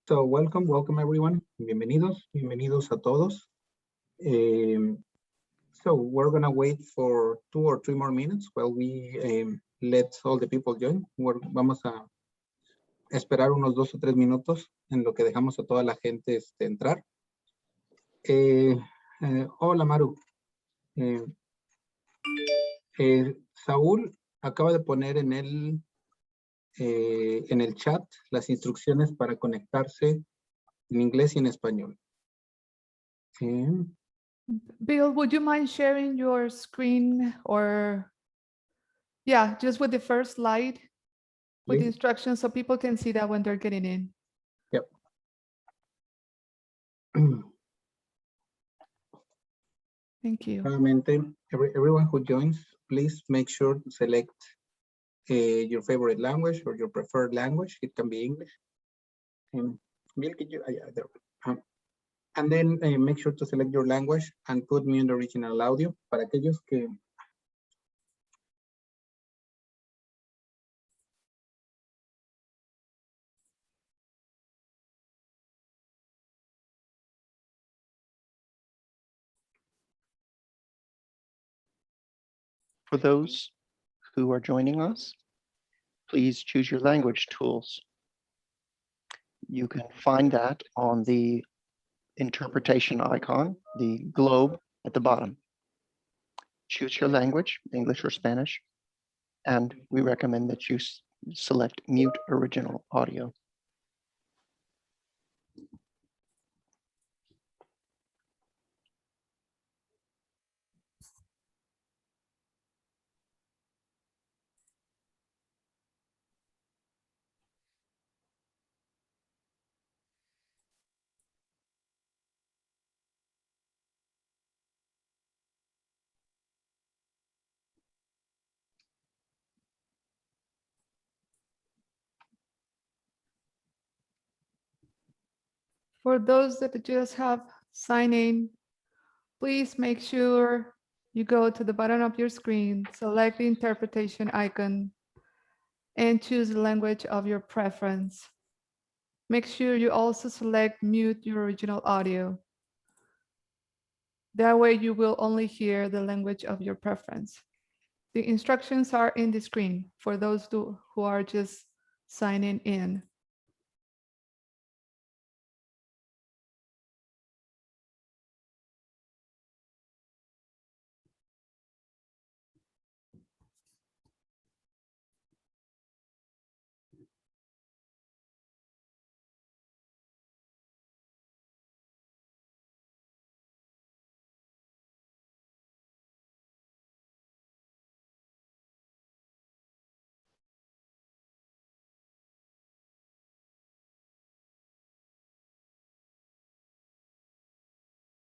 So welcome everyone. Bienvenidos a todos. So we're gonna wait for 2 or 3 more minutes while we let all the people join. Vamos a esperar unos 2 o 3 minutos en lo que dejamos a toda la gente entrar. Hola Maru. Saúl acaba de poner en el chat las instrucciones para conectarse en inglés y en español. Bill, would you mind sharing your screen or, yeah, just with the first slide with the instructions so people can see that when they're getting in? Yep. Thank you. Everyone who joins, please make sure to select your favorite language or your preferred language. It can be English. And then make sure to select your language and put mute original audio. Para aquellos que For those who are joining us, please choose your language tools. You can find that on the interpretation icon, the globe at the bottom. Choose your language, English or Spanish, and we recommend that you select mute original audio. For those that just have signed in, please make sure you go to the bottom of your screen, select the interpretation icon, and choose the language of your preference. Make sure you also select mute your original audio. That way you will only hear the language of your preference. The instructions are in the screen for those who are just signing in.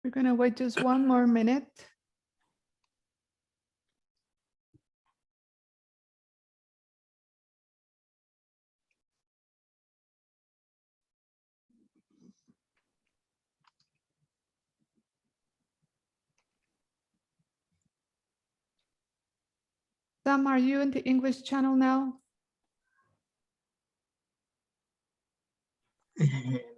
We're going to wait just 1 more minute. Sam, are you in the English channel now?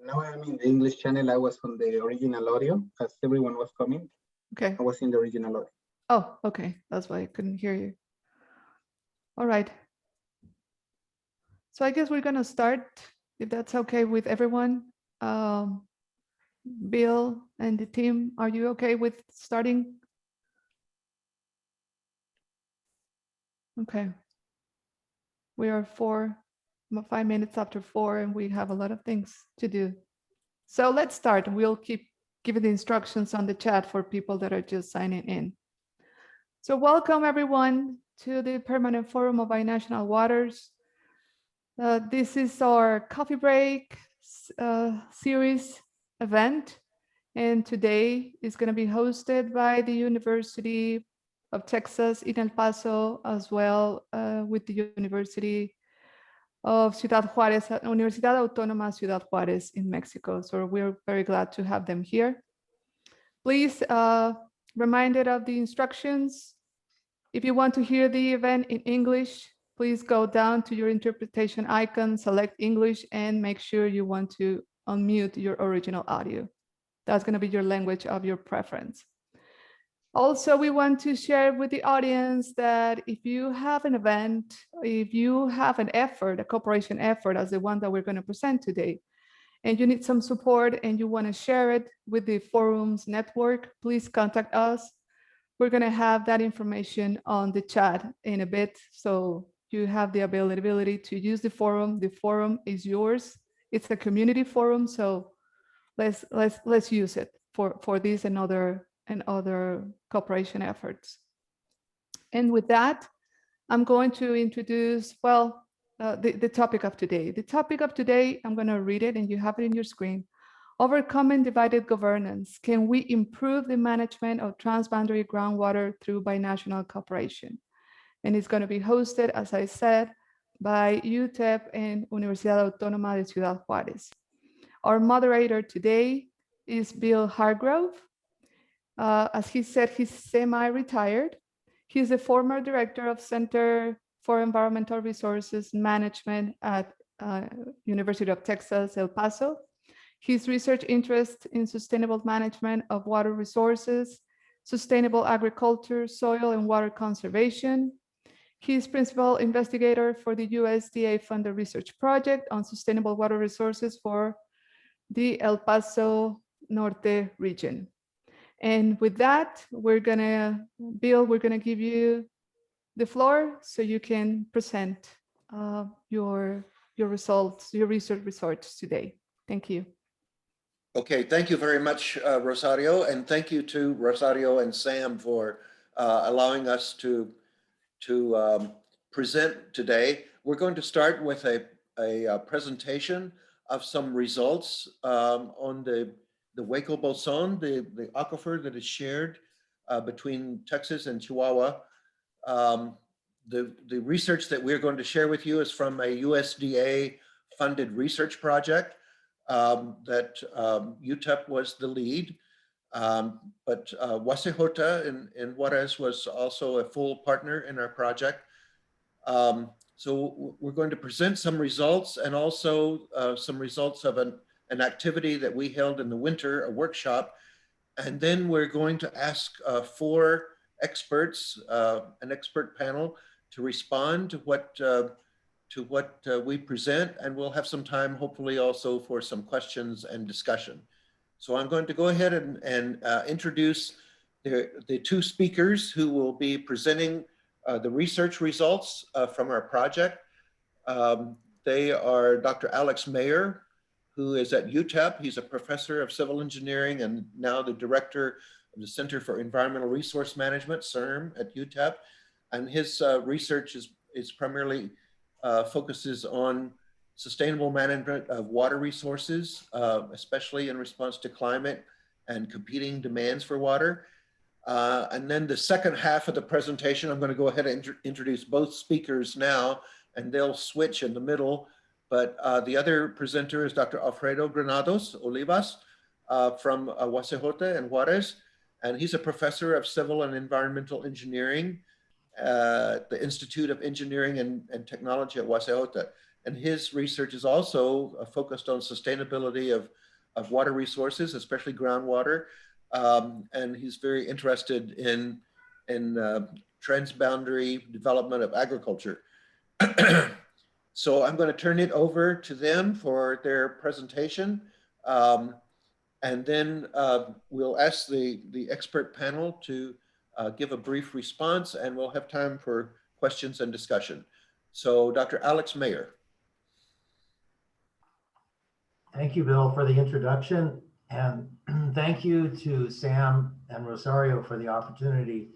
No, I'm in the English channel. I was on the original audio as everyone was coming. Okay. I was in the original audio. Oh, okay. That's why I couldn't hear you. All right. So I guess we're going to start, if that's okay with everyone. Bill and the team, are you okay with starting? Okay. We are 5 minutes after 4, and we have a lot of things to do. So let's start. We'll keep giving the instructions on the chat for people that are just signing in. So welcome everyone to the Permanent Forum of Binational Waters. This is our coffee break series event. And today is going to be hosted by the University of Texas in El Paso, as well with the University of Ciudad Juárez, Universidad Autónoma Ciudad Juárez in Mexico. So we're very glad to have them here. Please, reminded of the instructions. If you want to hear the event in English, please go down to your interpretation icon, select English, and make sure you want to unmute your original audio. That's going to be your language of your preference. Also, we want to share with the audience that if you have an event, if you have an effort, a cooperation effort as the one that we're going to present today, and you need some support and you want to share it with the forums network, please contact us. We're going to have that information on the chat in a bit, so you have the availability to use the forum. The forum is yours. It's a community forum, so let's use it for this and other cooperation efforts. And with that, I'm going to introduce, well, the topic of today. The topic of today, I'm going to read it and you have it in your screen. Overcoming divided governance. Can we improve the management of transboundary groundwater through binational cooperation? And it's going to be hosted, as I said, by UTEP and Universidad Autónoma de Ciudad Juárez. Our moderator today is Bill Hargrove. As he said, he's semi-retired. He's the former director of Center for Environmental Resources Management at University of Texas, El Paso. His research interest in sustainable management of water resources, sustainable agriculture, soil and water conservation. He's principal investigator for the USDA-funded research project on sustainable water resources for the El Paso Norte region. And with that, Bill, we're gonna give you the floor so you can present your results, your research results today. Thank you. Okay, thank you very much, Rosario, and thank you to Rosario and Sam for allowing us to present today. We're going to start with a presentation of some results on the Waco Boson, the aquifer that is shared between Texas and Chihuahua. The research that we're going to share with you is from a USDA funded research project that UTEP was the lead, but Wasejota in Juarez was also a full partner in our project. So we're going to present some results and also some results of an activity that we held in the winter, a workshop. And then we're going to ask 4 experts, an expert panel, to respond to what we present, and we'll have some time hopefully also for some questions and discussion. So I'm going to go ahead and introduce the 2 speakers who will be presenting the research results from our project. They are Dr. Alex Mayer, who is at UTEP. He's a professor of civil engineering and now the director of the Center for Environmental Resource Management, CERM, at UTEP. And his research is primarily focuses on sustainable management of water resources, especially in response to climate and competing demands for water. And then the second half of the presentation, I'm going to go ahead and introduce both speakers now, and they'll switch in the middle. But the other presenter is Dr. Alfredo Granados, Olivas, from Wasejota and Juarez. And he's a professor of civil and environmental engineering at the Institute of Engineering and Technology at Wasejota. And his research is also focused on sustainability of water resources, especially groundwater. And he's very interested in transboundary development of agriculture. So I'm going to turn it over to them for their presentation. And then we'll ask the expert panel to give a brief response, and we'll have time for questions and discussion. So Dr. Alex Mayer. Thank you, Bill, for the introduction. And thank you to Sam and Rosario for the opportunity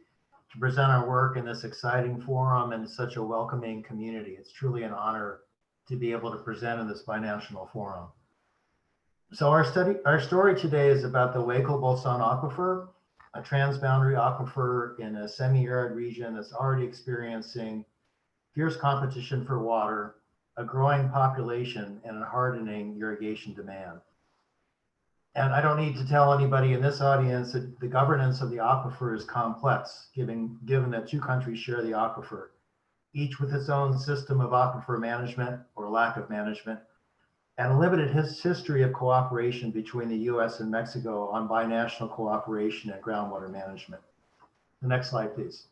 to present our work in this exciting forum and such a welcoming community. It's truly an honor to be able to present in this binational forum. So our story today is about the Waco Boson Aquifer, a transboundary aquifer in a semi-arid region that's already experiencing fierce competition for water, a growing population, and a hardening irrigation demand. And I don't need to tell anybody in this audience that the governance of the aquifer is complex, given that 2 countries share the aquifer, each with its own system of aquifer management or lack of management, and a limited history of cooperation between the US and Mexico on binational cooperation and groundwater management. The next slide, please.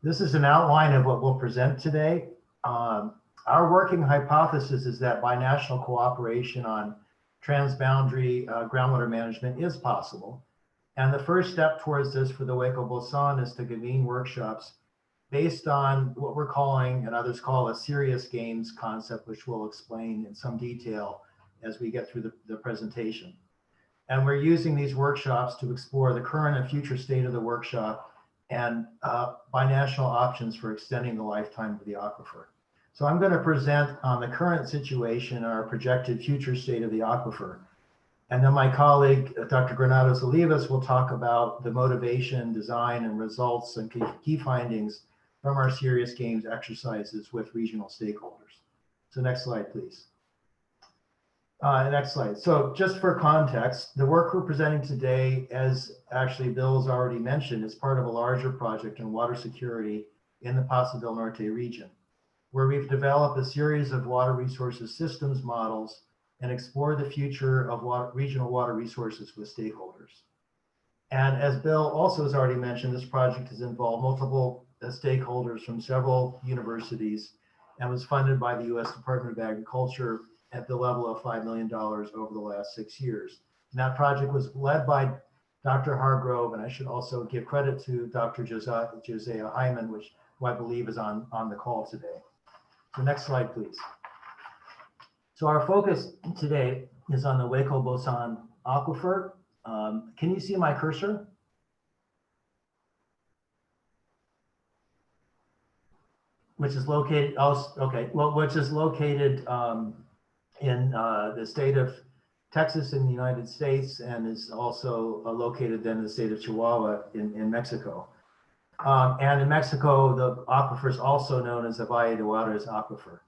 This is an outline of what we'll present today. Our working hypothesis is that binational cooperation on transboundary groundwater management is possible. And the first step towards this for the Waco Boson is to convene workshops based on what we're calling, and others call, a serious games concept, which we'll explain in some detail as we get through the presentation. And we're using these workshops to explore the current and future state of the workshop and binational options for extending the lifetime of the aquifer. So I'm going to present on the current situation and our projected future state of the aquifer. And then my colleague, Dr. Granados Olivas, will talk about the motivation, design, and results and key findings from our serious games exercises with regional stakeholders. So next slide, please. Next slide. So just for context, the work we're presenting today, as actually Bill's already mentioned, is part of a larger project in water security in the Paso del Norte region, where we've developed a series of water resources systems models and explore the future of regional water resources with stakeholders. And as Bill also has already mentioned, this project has involved multiple stakeholders from several universities and was funded by the US Department of Agriculture at the level of $5 million over the last 6 years. And that project was led by Dr. Hargrove, and I should also give credit to Dr. Josiah Heyman, who I believe is on the call today. So next slide, please. So our focus today is on the Waco Boson aquifer. Can you see my cursor? Which is located, which is located in the state of Texas in the United States, and is also located then in the state of Chihuahua in Mexico. And in Mexico, the aquifer is also known as the Valle de Juarez aquifer.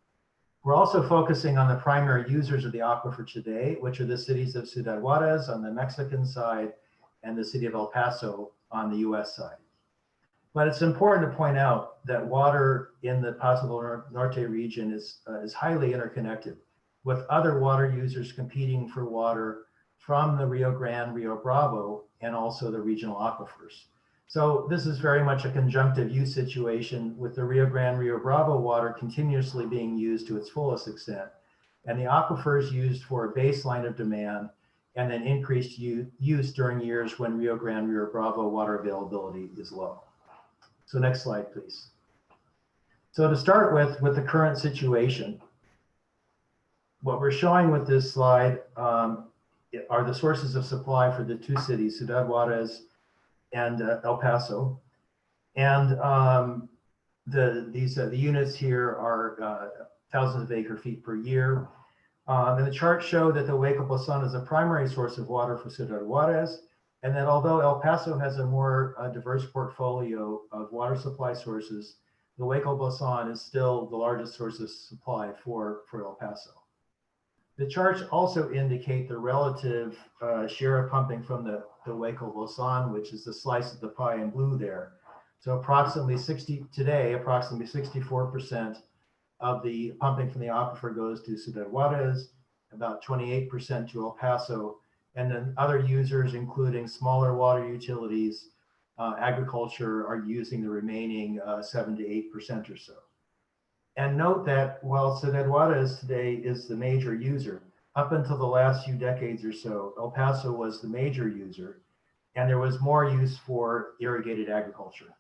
We're also focusing on the primary users of the aquifer today, which are the cities of Ciudad Juarez on the Mexican side and the city of El Paso on the US side. But it's important to point out that water in the Paso del Norte region is highly interconnected, with other water users competing for water from the Rio Grande, Rio Bravo, and also the regional aquifers. So this is very much a conjunctive use situation, with the Rio Grande, Rio Bravo water continuously being used to its fullest extent, and the aquifers used for a baseline of demand, and then increased use during years when Rio Grande, Rio Bravo water availability is low. So next slide, please. So to start with the current situation, what we're showing with this slide are the sources of supply for the two cities, Ciudad Juarez and El Paso. And the units here are thousands of acre feet per year. And the charts show that the Waco Boson is a primary source of water for Ciudad Juarez, and that although El Paso has a more diverse portfolio of water supply sources, the Waco Boson is still the largest source of supply for El Paso. The charts also indicate the relative share of pumping from the Waco Boson, which is the slice of the pie in blue there. So approximately 64% of the pumping from the aquifer goes to Ciudad Juarez, about 28% to El Paso, and then other users, including smaller water utilities, agriculture, are using the remaining 7 to 8% or so. And note that while Ciudad Juarez today is the major user, up until the last few decades or so, El Paso was the major user, and there was more use for irrigated agriculture.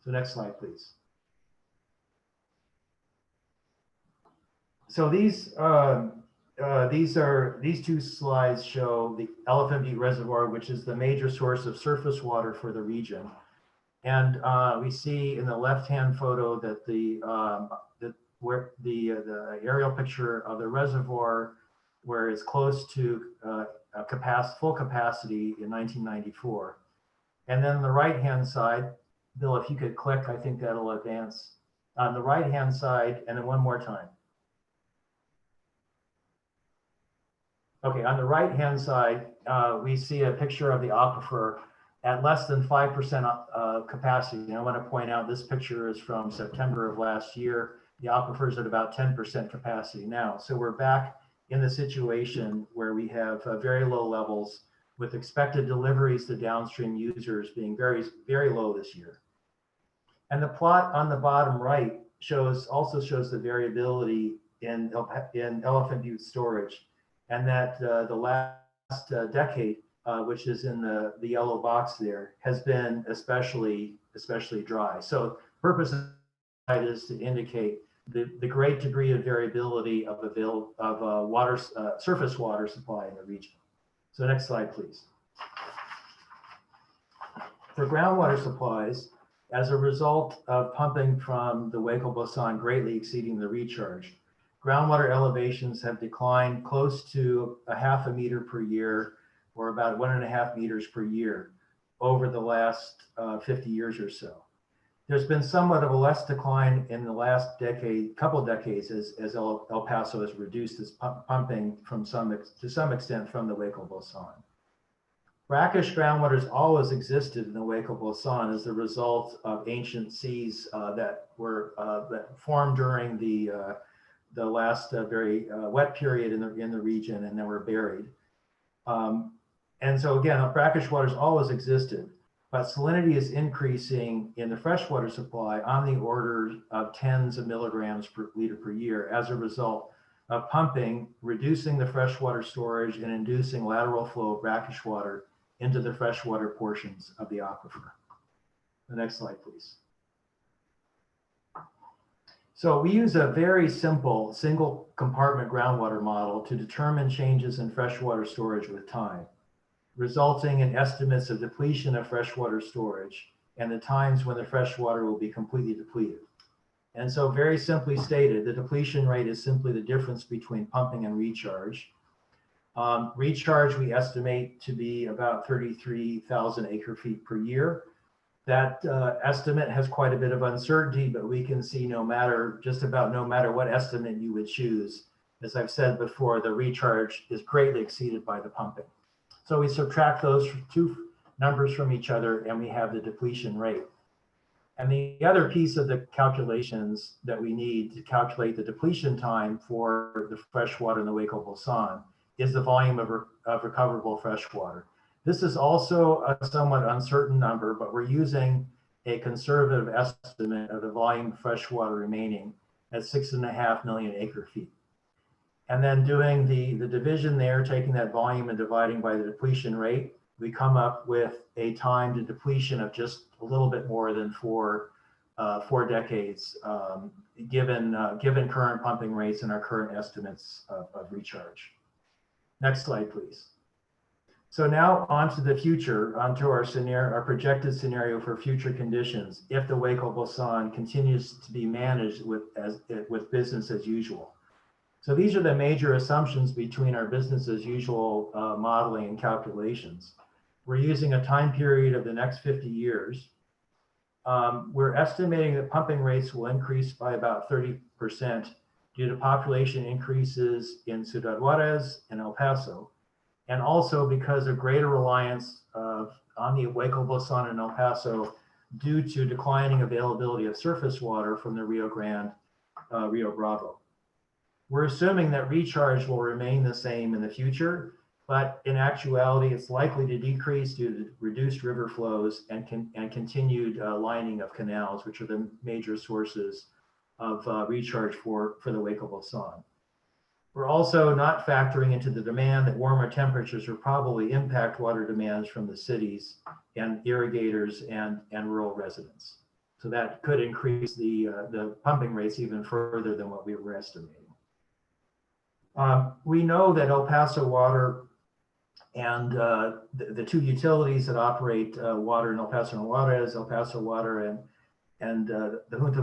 So next slide, please. So these two slides show the Elephant Butte Reservoir, which is the major source of surface water for the region. And we see in the left-hand photo that the aerial picture of the reservoir, where it's close to full capacity in 1994. And then on the right-hand side, Bill, if you could click, I think that'll advance. On the right-hand side, and then one more time. Okay, on the right-hand side, we see a picture of the aquifer at less than 5% capacity. And I want to point out this picture is from September of last year, The aquifer is at about 10% capacity now. So we're back in the situation where we have very low levels, with expected deliveries to downstream users being very, very low this year. And the plot on the bottom right also shows the variability in elephant butte storage, and that the last decade, which is in the yellow box there, has been especially dry. So the purpose of that is to indicate the great degree of variability of surface water supply in the region. So next slide, please. For groundwater supplies, as a result of pumping from the Waco Boson greatly exceeding the recharge, groundwater elevations have declined close to 0.5 meter per year, or about 1.5 meters per year over the last 50 years or so. There's been somewhat of a less decline in the last couple decades as El Paso has reduced its pumping to some extent from the Waco Boson. Brackish groundwater has always existed in the Waco Boson as a result of ancient seas that formed during the last very wet period in the region, and then were buried. And so again, brackish water has always existed, but salinity is increasing in the freshwater supply on the order of tens of milligrams per liter per year as a result of pumping, reducing the freshwater storage and inducing lateral flow of brackish water into the freshwater portions of the aquifer. The next slide, please. So we use a very simple single compartment groundwater model to determine changes in freshwater storage with time, resulting in estimates of depletion of freshwater storage and the times when the freshwater will be completely depleted. And so very simply stated, the depletion rate is simply the difference between pumping and recharge. Recharge we estimate to be about 33,000 acre feet per year. That estimate has quite a bit of uncertainty, but we can see just about no matter what estimate you would choose, as I've said before, the recharge is greatly exceeded by the pumping. So we subtract those two numbers from each other and we have the depletion rate. And the other piece of the calculations that we need to calculate the depletion time for the freshwater in the Waco Boson is the volume of recoverable freshwater. This is also a somewhat uncertain number, but we're using a conservative estimate of the volume of freshwater remaining at 6.5 million acre feet. And then doing the division there, taking that volume and dividing by the depletion rate, we come up with a time to depletion of just a little bit more than four decades, given current pumping rates and our current estimates of recharge. Next slide, please. So now on to the future, onto our projected scenario for future conditions if the Waco Boson continues to be managed with business as usual. So these are the major assumptions between our business as usual modeling and calculations. We're using a time period of the next 50 years. We're estimating that pumping rates will increase by about 30% due to population increases in Ciudad Juarez and El Paso, and also because of greater reliance on the Waco Boson and El Paso due to declining availability of surface water from the Rio Grande, Rio Bravo. We're assuming that recharge will remain the same in the future, but in actuality, it's likely to decrease due to reduced river flows and continued lining of canals, which are the major sources of recharge for the Waco Boson. We're also not factoring into the demand that warmer temperatures will probably impact water demands from the cities and irrigators and rural residents. So that could increase the pumping rates even further than what we were estimating. We know that El Paso Water and the two utilities that operate water in El Paso and Juarez, El Paso Water and the Junta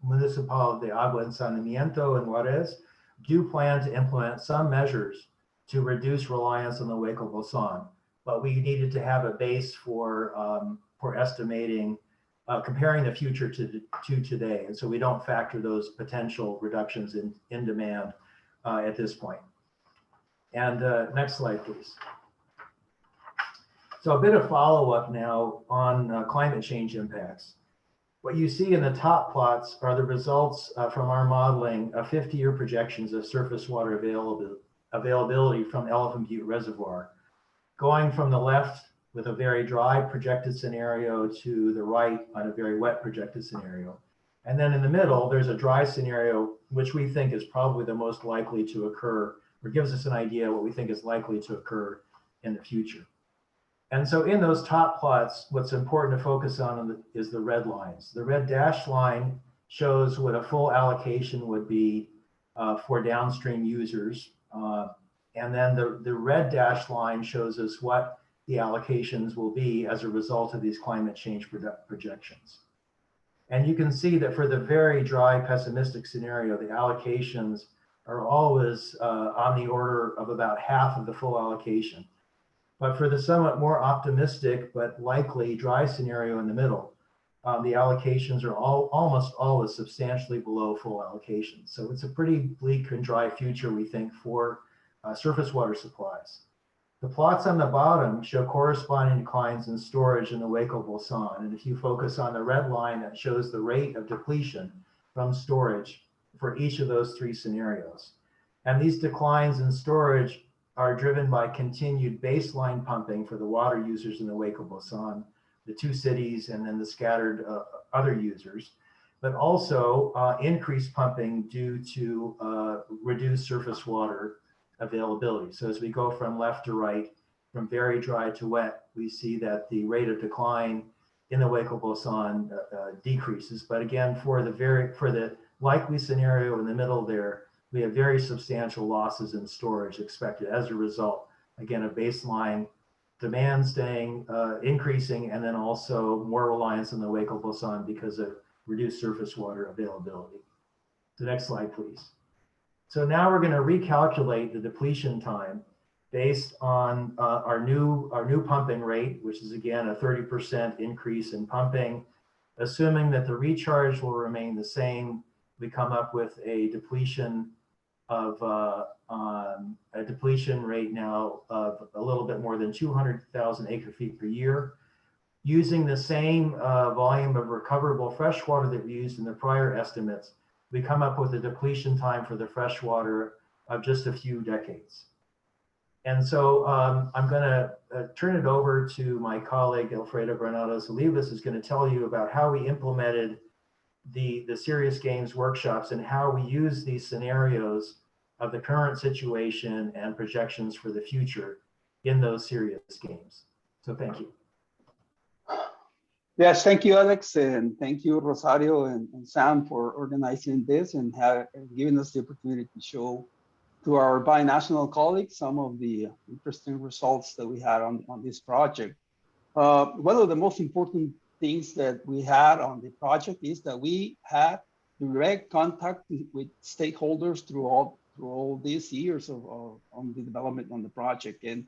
Municipal de Agua and Saneamiento in Juarez, do plan to implement some measures to reduce reliance on the Waco Boson, but we needed to have a base for estimating, comparing the future to today. And so we don't factor those potential reductions in demand at this point. And next slide, please. So a bit of follow-up now on climate change impacts. What you see in the top plots are the results from our modeling of 50-year projections of surface water availability from Elephant Butte Reservoir, going from the left with a very dry projected scenario to the right on a very wet projected scenario. And then in the middle, there's a dry scenario, which we think is probably the most likely to occur, or gives us an idea what we think is likely to occur in the future. And so in those top plots, what's important to focus on is the red lines. The red dashed line shows what a full allocation would be for downstream users. And then the red dashed line shows us what the allocations will be as a result of these climate change projections. And you can see that for the very dry, pessimistic scenario, the allocations are always on the order of about half of the full allocation. But for the somewhat more optimistic but likely dry scenario in the middle, the allocations are almost always substantially below full allocations. So it's a pretty bleak and dry future, we think, for surface water supplies. The plots on the bottom show corresponding declines in storage in the Waco Boson. And if you focus on the red line, that shows the rate of depletion from storage for each of those three scenarios. And these declines in storage are driven by continued baseline pumping for the water users in the Waco Boson, the two cities, and then the scattered other users, but also increased pumping due to reduced surface water availability. So as we go from left to right, from very dry to wet, we see that the rate of decline in the Waco Boson decreases. But again, for the likely scenario in the middle there, we have very substantial losses in storage expected as a result, again, of baseline demand staying, increasing, and then also more reliance on the Waco Boson because of reduced surface water availability. The next slide, please. So now we're going to recalculate the depletion time based on our new pumping rate, which is again a 30% increase in pumping. Assuming that the recharge will remain the same, we come up with a depletion of a depletion rate now of a little bit more than 200,000 acre feet per year. Using the same volume of recoverable fresh water that we used in the prior estimates, we come up with a depletion time for the fresh water of just a few decades. And so I'm going to turn it over to my colleague, Alfredo Granados Olivas, who's going to tell you about how we implemented the serious games workshops and how we use these scenarios of the current situation and projections for the future in those serious games. So thank you. Yes, thank you, Alex, and thank you, Rosario and Sam, for organizing this and giving us the opportunity to show to our binational colleagues some of the interesting results that we had on this project. One of the most important things that we had on the project is that we had direct contact with stakeholders through all these years on the development on the project. And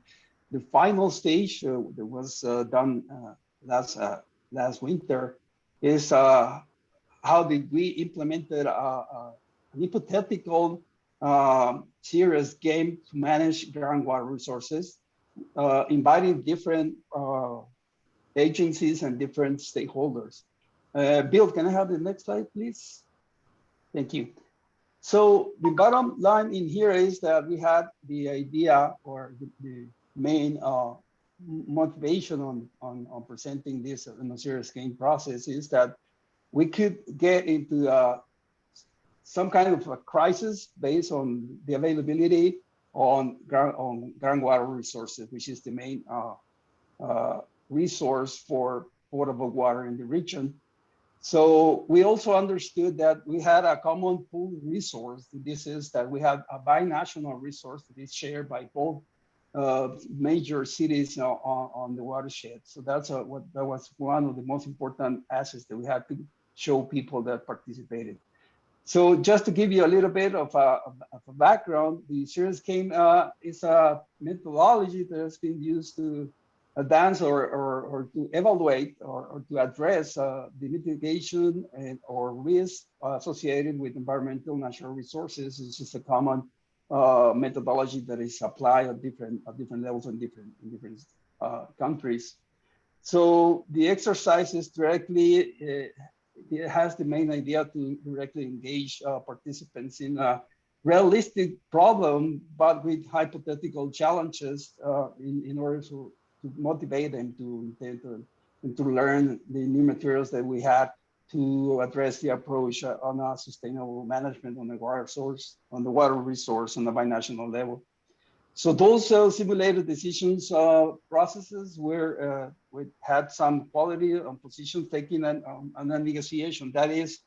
the final stage that was done last winter is how did we implemented an hypothetical serious game to manage groundwater resources, inviting different agencies and different stakeholders. Bill, can I have the next slide, please? Thank you. So the bottom line in here is that we had the idea or the main motivation on presenting this in a serious game process is that we could get into some kind of a crisis based on the availability on groundwater resources, which is the main resource for potable water in the region. So we also understood that we had a common pool resource. This is that we have a binational resource that is shared by both major cities on the watershed. So that was one of the most important assets that we had to show people that participated. So just to give you a little bit of a background, the serious game is a methodology that has been used to advance or to evaluate or to address the mitigation or risk associated with environmental natural resources. It's just a common methodology that is applied at different levels in different countries. So the exercises directly it has the main idea to directly engage participants in a realistic problem, but with hypothetical challenges in order to motivate them to learn the new materials that we had to address the approach on a sustainable management on the water source, on the water resource on the binational level. So those simulated decisions processes were we had some quality on position taking and a negotiation. That is,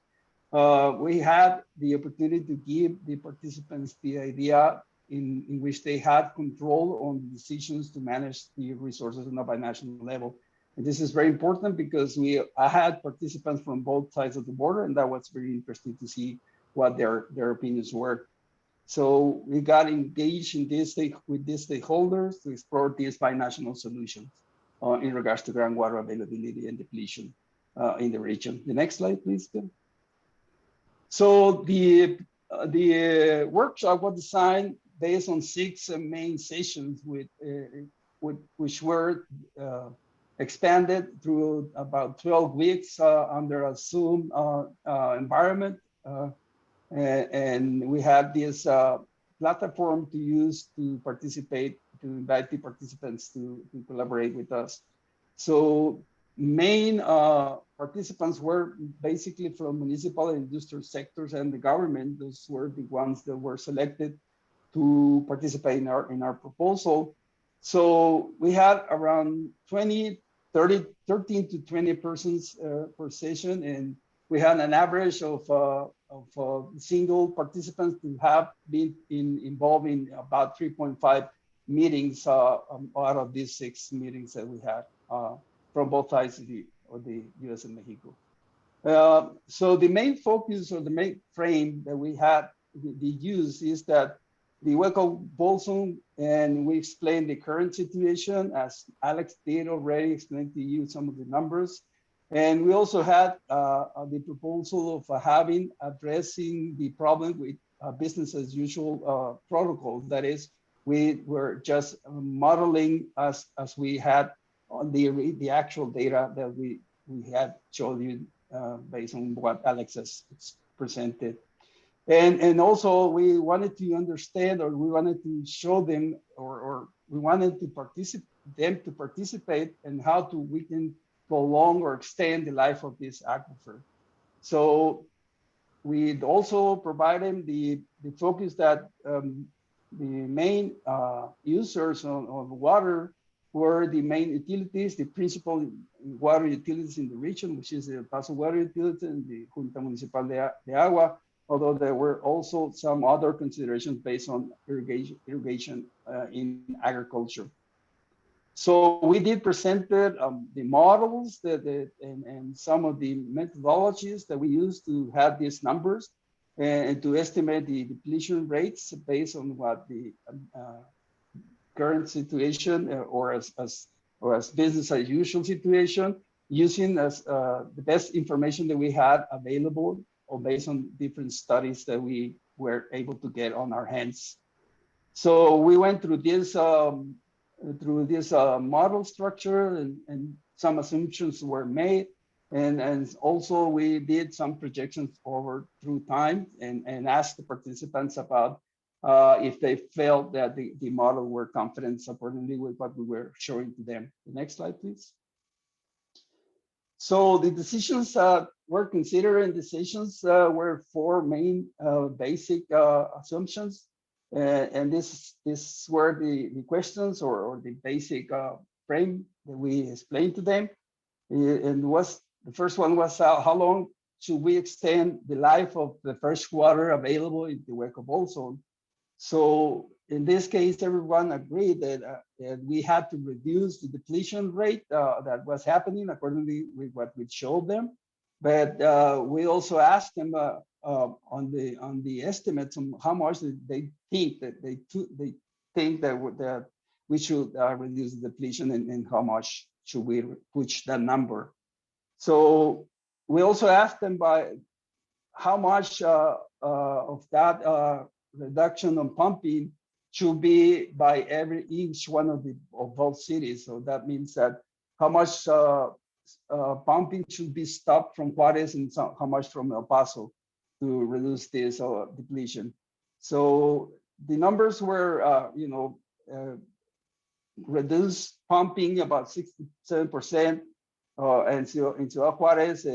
we had the opportunity to give the participants the idea in which they had control on the decisions to manage the resources on a binational level. And this is very important because I had participants from both sides of the border, and that was very interesting to see what their opinions were. So we got engaged in this with these stakeholders to explore these binational solutions in regards to groundwater availability and depletion in the region. The next slide, please, Tim. So the workshop was designed based on 6 main sessions which were expanded through about 12 weeks under a Zoom environment. And we had this platform to use to participate, to invite the participants to collaborate with us. So main participants were basically from municipal and industrial sectors and the government. Those were the ones that were selected to participate in our proposal. So we had around 13 to 20 persons per session, and we had an average of single participants to have been involved in about 3.5 meetings out of these 6 meetings that we had from both sides of the US and Mexico. So the main focus or the main frame that we had, the use is that the Waco Boson, and we explained the current situation as Alex did already explain to you some of the numbers. And we also had the proposal of addressing the problem with business as usual protocol. That is, we were just modeling as we had on the actual data that we had showed you based on what Alex has presented. And also we wanted to understand, or we wanted to show them, or we wanted to participate in how we can prolong or extend the life of this aquifer. So we also provide them the focus that the main users of water were the main utilities, the principal water utilities in the region, which is the El Paso Water Utility and the Junta Municipal de Agua, although there were also some other considerations based on irrigation in agriculture. So we did present the models and some of the methodologies that we used to have these numbers and to estimate the depletion rates based on what the current situation or as business as usual situation, using as the best information that we had available or based on different studies that we were able to get on our hands. So we went through this model structure and some assumptions were made. And also we did some projections forward through time and asked the participants about if they felt that the model were confident accordingly with what we were showing to them. The next slide, please. So the decisions were considering decisions were 4 main basic assumptions. And this were the questions or the basic frame that we explained to them. And the first one was how long should we extend the life of the fresh water available in the Waco Boson? So in this case, everyone agreed that we had to reduce the depletion rate that was happening accordingly with what we showed them. But we also asked them on the estimates on how much they think that that we should reduce the depletion and how much should we push that number. So we also asked them by how much of that reduction on pumping should be by each one of both cities. So that means that how much pumping should be stopped from Juarez and how much from El Paso to reduce this depletion. So the numbers were, reduced pumping about 67%, and in Ciudad Juarez,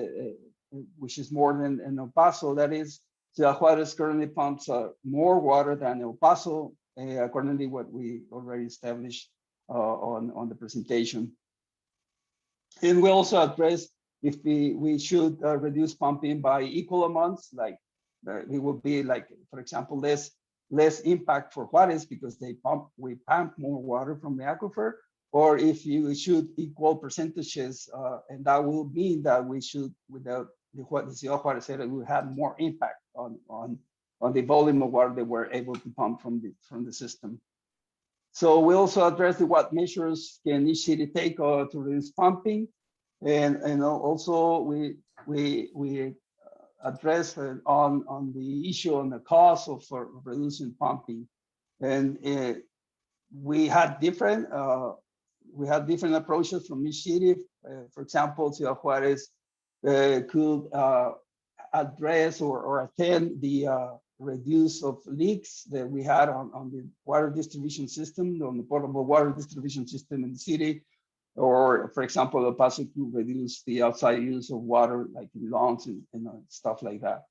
which is more than in El Paso. That is, Ciudad Juarez currently pumps more water than El Paso, according to what we already established on the presentation. And we also addressed if we should reduce pumping by equal amounts, like it would be like, for example, less impact for Juarez because we pump more water from the aquifer, or if you should equal percentages, and that will mean that we should, without what the Ciudad Juarez area, will have more impact on the volume of water that we're able to pump from the system. So we also addressed what measures can each city take to reduce pumping, and also we addressed on the issue on the cost of reducing pumping, and we had different approaches from each city. For example, Ciudad Juarez could address or attend the reduce of leaks that we had on the water distribution system, on the potable water distribution system in the city. Or, for example, El Paso could reduce the outside use of water, like in lawns and stuff like that.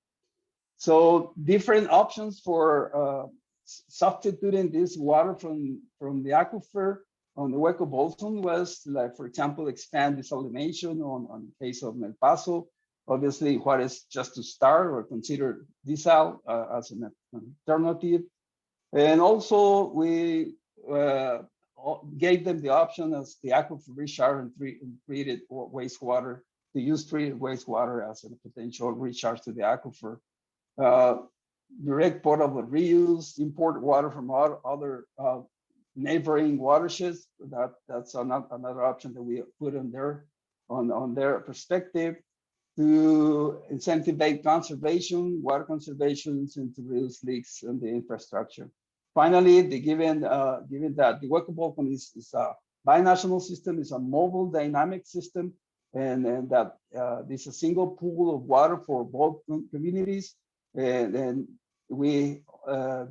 So different options for substituting this water from the aquifer on the Waco Boson was, like, for example, expand desalination on the case of El Paso. Obviously, Juarez just to start or consider desal as an alternative. And also we gave them the option as the aquifer recharge and treated wastewater, to use treated wastewater as a potential recharge to the aquifer. Direct potable reuse, import water from other neighboring watersheds. That's another option that we put in there on their perspective, to incentivize conservation, water conservation, and to reduce leaks in the infrastructure. Finally, given that the Waco Boson is a binational system, is a mobile dynamic system, and that there's a single pool of water for both communities, and we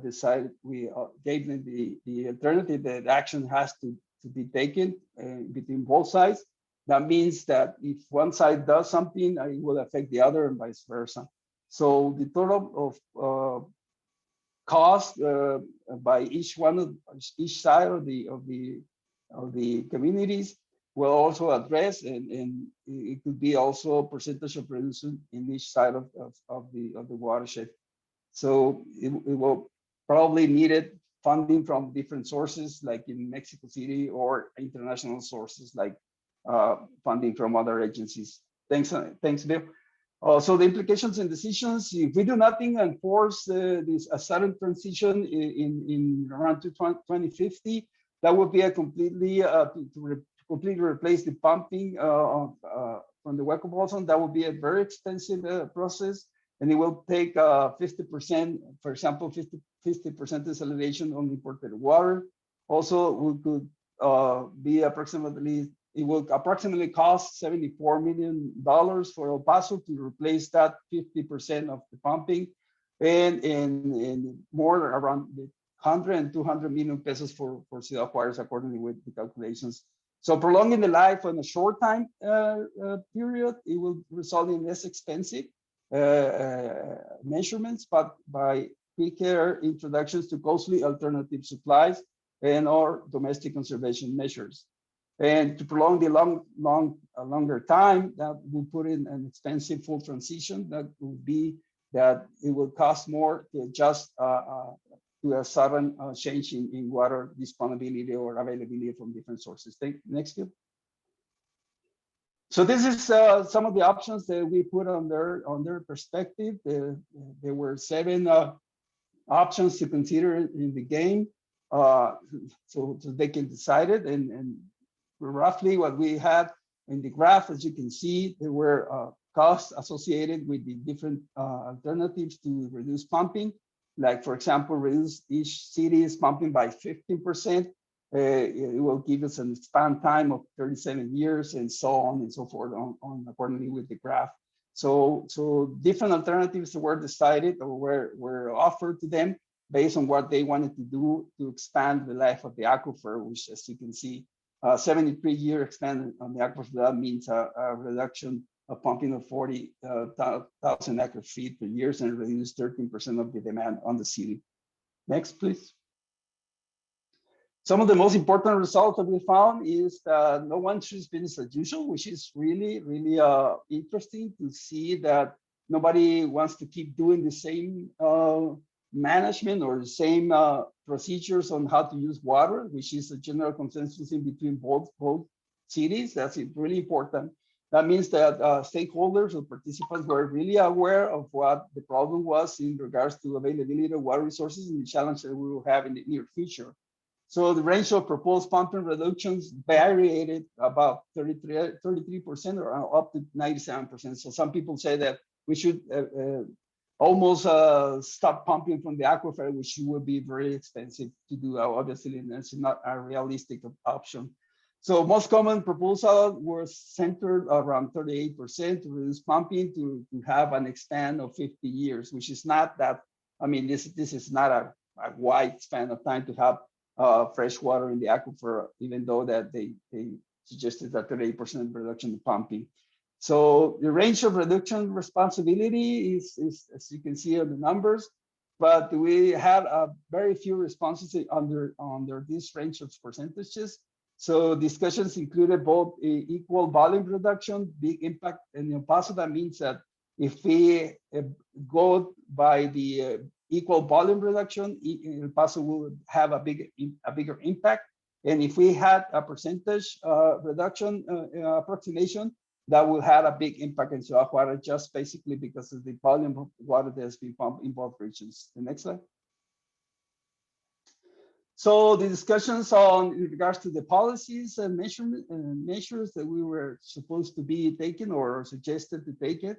decided, we gave them the alternative that action has to be taken between both sides. That means that if one side does something, it will affect the other and vice versa. So the total of cost by each side of the communities will also address, and it could be also a percentage of production in each side of the watershed. So it will probably needed funding from different sources, like in Mexico City, or international sources like funding from other agencies. Thanks, Bill. So the implications and decisions: if we do nothing and force a sudden transition in around 2050, that would be a completely completely replace the pumping from the Waco Boson. That would be a very expensive process, and it will take 50%, for example, 50% desalination on imported water. Also, we could be approximately, it will approximately cost $74 million for El Paso to replace that 50% of the pumping, and more around 100 and 200 million pesos for Ciudad Juarez, accordingly with the calculations. So prolonging the life on a short time period, it will result in less expensive measurements, but by quicker introductions to costly alternative supplies and or domestic conservation measures. And to prolong the longer time, that will put in an expensive full transition. That would be that it will cost more to adjust to a sudden change in water disponibility or availability from different sources. Next view. So this is some of the options that we put on their perspective. There were 7 options to consider in the game, so they can decide it. And roughly what we had in the graph, as you can see, there were costs associated with the different alternatives to reduce pumping. Like, for example, reduce each city's pumping by 15%, it will give us an span time of 37 years and so on and so forth on accordingly with the graph. So different alternatives were decided or were offered to them based on what they wanted to do to expand the life of the aquifer, which, as you can see, 73-year expanded on the aquifer. That means a reduction of pumping of 40,000 acre feet per year and reduce 13% of the demand on the city. Next, please. Some of the most important results that we found is that no one treats business as usual, which is really, really interesting to see that nobody wants to keep doing the same management or the same procedures on how to use water, which is a general consensus in between both cities. That's really important. That means that stakeholders or participants were really aware of what the problem was in regards to availability of water resources and the challenge that we will have in the near future. So the range of proposed pumping reductions varied about 33% or up to 97%. So some people say that we should almost stop pumping from the aquifer, which would be very expensive to do. Obviously, and that's not a realistic option. So most common proposal was centered around 38% to reduce pumping to have an span of 50 years, which is not that, I mean, this is not a wide span of time to have fresh water in the aquifer, even though that they suggested that 38% reduction in pumping. So the range of reduction responsibility is as you can see on the numbers, but we had very few responses under this range of percentages. So discussions included both equal volume reduction, big impact, and El Paso. That means that if we go by the equal volume reduction, El Paso will have a bigger impact. And if we had a percentage reduction approximation, that will have a big impact in Ciudad Juárez, just basically because of the volume of water that has been pumped in both regions. The next slide. So the discussions in regards to the policies and measures that we were supposed to be taking or suggested to take it,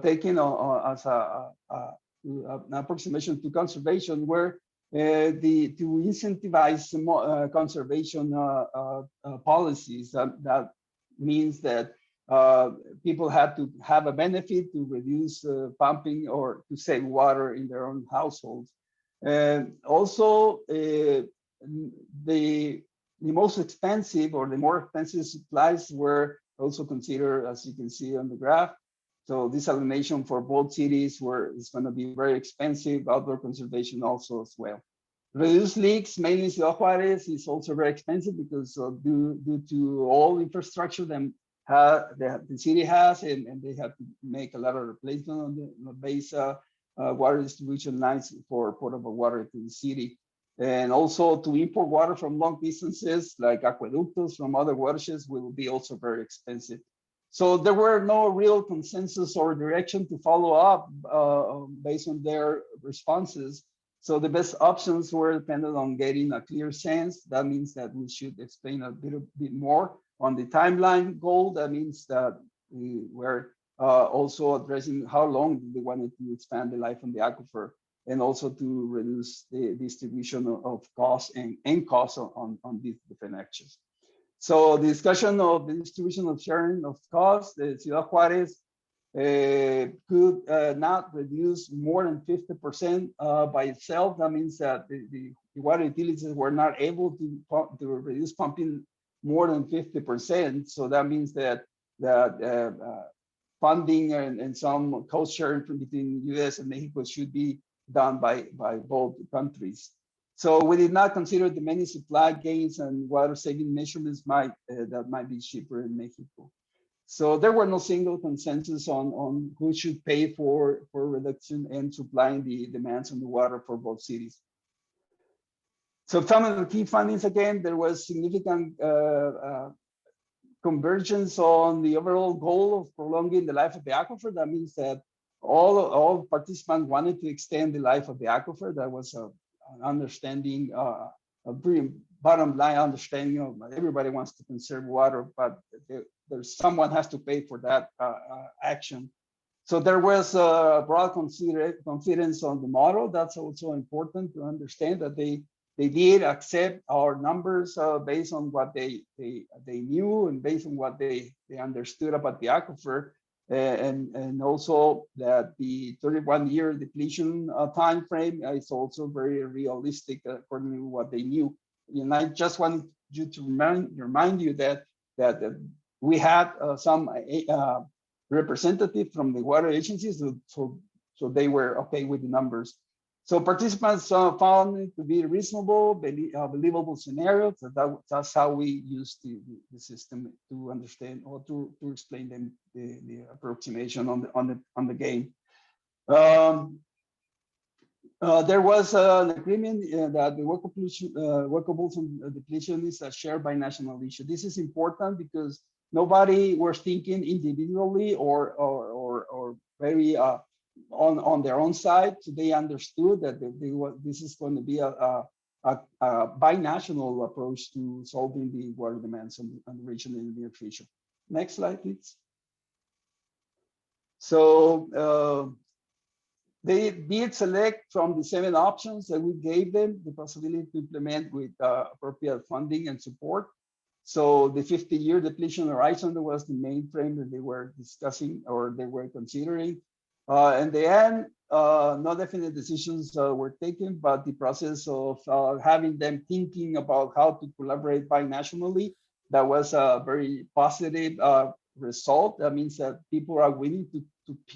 taken as an approximation to conservation, where to incentivize conservation policies. That means that people had to have a benefit to reduce pumping or to save water in their own households. And also the most expensive or the more expensive supplies were also considered, as you can see on the graph. So desalination for both cities is going to be very expensive. Outdoor conservation also as well. Reduce leaks, mainly in Ciudad Juárez, is also very expensive because due to all infrastructure that the city has, and they have to make a lot of replacement on the base water distribution lines for potable water to the city. And also to import water from long distances like aqueductos from other watersheds will be also very expensive. So there were no real consensus or direction to follow up based on their responses. So the best options were dependent on getting a clear sense. That means that we should explain a bit more on the timeline goal. That means that we were also addressing how long they wanted to expand the life on the aquifer, and also to reduce the distribution of costs and costs on these different actions. So the discussion of the distribution of sharing of costs, the Ciudad Juárez could not reduce more than 50% by itself. That means that the water utilities were not able to reduce pumping more than 50%. So that means that funding and some cost sharing between the US and Mexico should be done by both countries. So we did not consider the many supply gains and water saving measurements that might be cheaper in Mexico. So there were no single consensus on who should pay for reduction and supplying the demands on the water for both cities. So some of the key findings, again, there was significant convergence on the overall goal of prolonging the life of the aquifer. That means that all participants wanted to extend the life of the aquifer. That was an understanding, a pretty bottom line understanding of everybody wants to conserve water, but there's someone has to pay for that action. So there was a broad confidence on the model. That's also important to understand that they they did accept our numbers based on what they knew and based on what they understood about the aquifer, and also that the 31-year depletion time frame is also very realistic according to what they knew. And I just wanted you to remind you that we had some representative from the water agencies, so they were okay with the numbers. So participants found it to be a reasonable, believable scenario. So that's how we use the system to understand or to explain them the approximation on the game. There was an agreement that the Waco Boson depletion is a shared binational issue. This is important because nobody was thinking individually or very on their own side. So they understood that this is going to be a binational approach to solving the water demands on the region in the near future. Next slide, please. So they did select from the 7 options that we gave them the possibility to implement with appropriate funding and support. So the 50-year depletion horizon was the main frame that they were discussing or they were considering. In the end, no definite decisions were taken, but the process of having them thinking about how to collaborate binationally, that was a very positive result. That means that people are willing to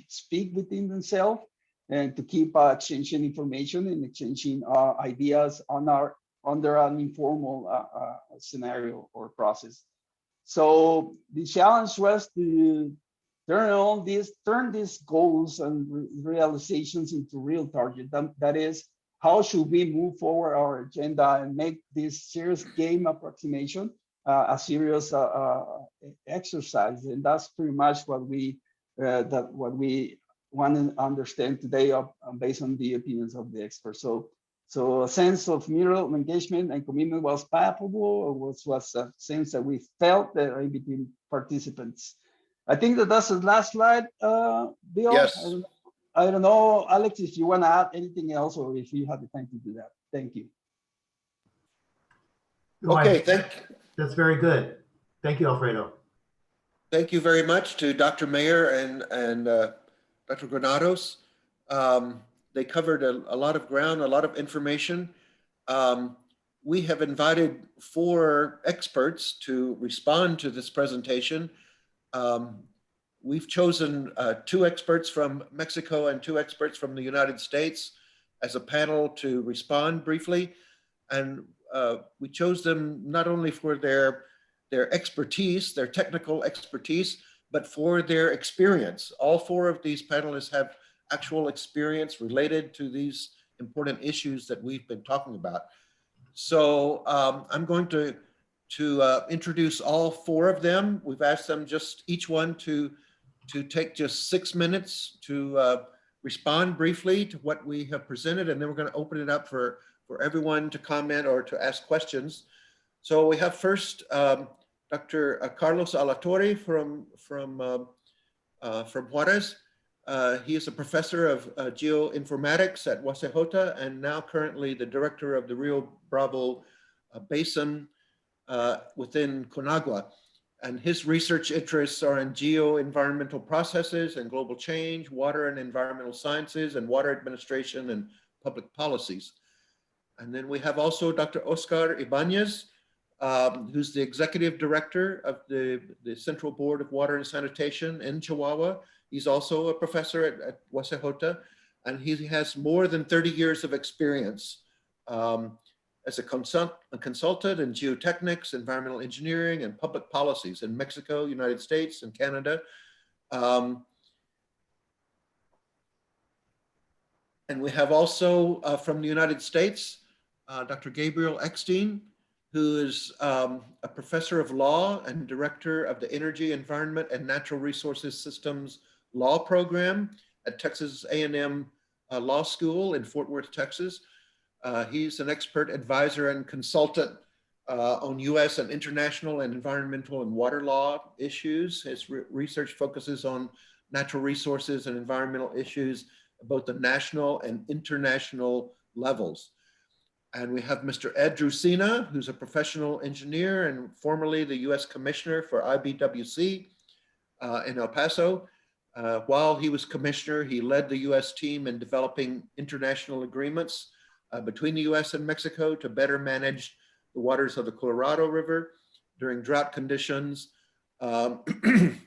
speak within themselves and to keep exchanging information and exchanging ideas under an informal scenario or process. So the challenge was to turn these goals and realizations into real target. That is, how should we move forward our agenda and make this serious game approximation a serious exercise? And that's pretty much what we want to understand today based on the opinions of the experts. So a sense of mutual engagement and commitment was palpable, was a sense that we felt in between participants. I think that's the last slide, Bill. Yes. I don't know, Alex, if you want to add anything else or if you have the time to do that. Thank you. Okay, That's very good. Thank you, Alfredo. Thank you very much to Dr. Mayer and Dr. Granados. They covered a lot of ground, a lot of information. We have invited 4 experts to respond to this presentation. We've chosen 2 experts from Mexico and 2 experts from the United States as a panel to respond briefly. And we chose them not only for their expertise, their technical expertise, but for their experience. All 4 of these panelists have actual experience related to these important issues that we've been talking about. So I'm going to introduce all 4 of them. We've asked them just each one to take just 6 minutes to respond briefly to what we have presented, and then we're going to open it up for everyone to comment or to ask questions. So we have first Dr. Carlos Alatorre from Juarez. He is a professor of geoinformatics at Usgs and now currently the director of the Rio Bravo Basin within Conagua. And his research interests are in geo-environmental processes and global change, water and environmental sciences, and water administration and public policies. And then we have also Dr. Oscar Ibanez, who's the executive director of the Central Board of Water and Sanitation in Chihuahua. He's also a professor at Usgs, and he has more than 30 years of experience as a consultant in geotechnics, environmental engineering, and public policies in Mexico, United States, and Canada. And we have also from the United States, Dr. Gabriel Eckstein, who is a professor of law and director of the Energy, Environment, and Natural Resources Systems Law Program at Texas A&M Law School in Fort Worth, Texas. He's an expert advisor and consultant on US and international and environmental and water law issues. His research focuses on natural resources and environmental issues at both the national and international levels. And we have Mr. Ed Drusina, who's a professional engineer and formerly the U.S. Commissioner for IBWC in El Paso. While he was commissioner, he led the U.S. team in developing international agreements between the U.S. and Mexico to better manage the waters of the Colorado River during drought conditions, and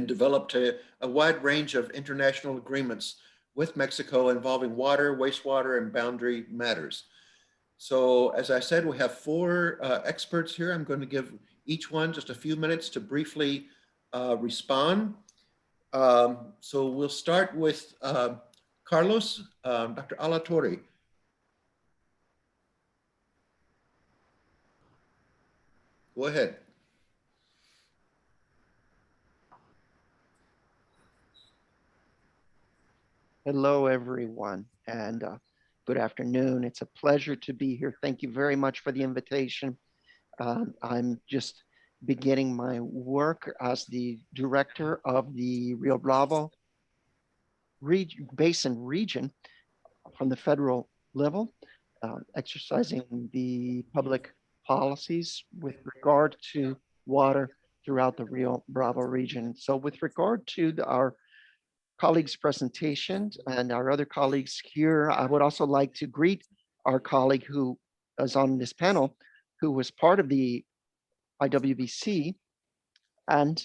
developed a wide range of international agreements with Mexico involving water, wastewater, and boundary matters. So as I said, we have four experts here. I'm going to give each one just a few minutes to briefly respond. So we'll start with Carlos, Dr. Alatorre. Go ahead. Hello, everyone, and good afternoon. It's a pleasure to be here. Thank you very much for the invitation. I'm just beginning my work as the director of the Rio Bravo Basin region from the federal level, exercising the public policies with regard to water throughout the Rio Bravo region. So with regard to our colleagues' presentations and our other colleagues here, I would also like to greet our colleague who is on this panel, who was part of the IWBC. And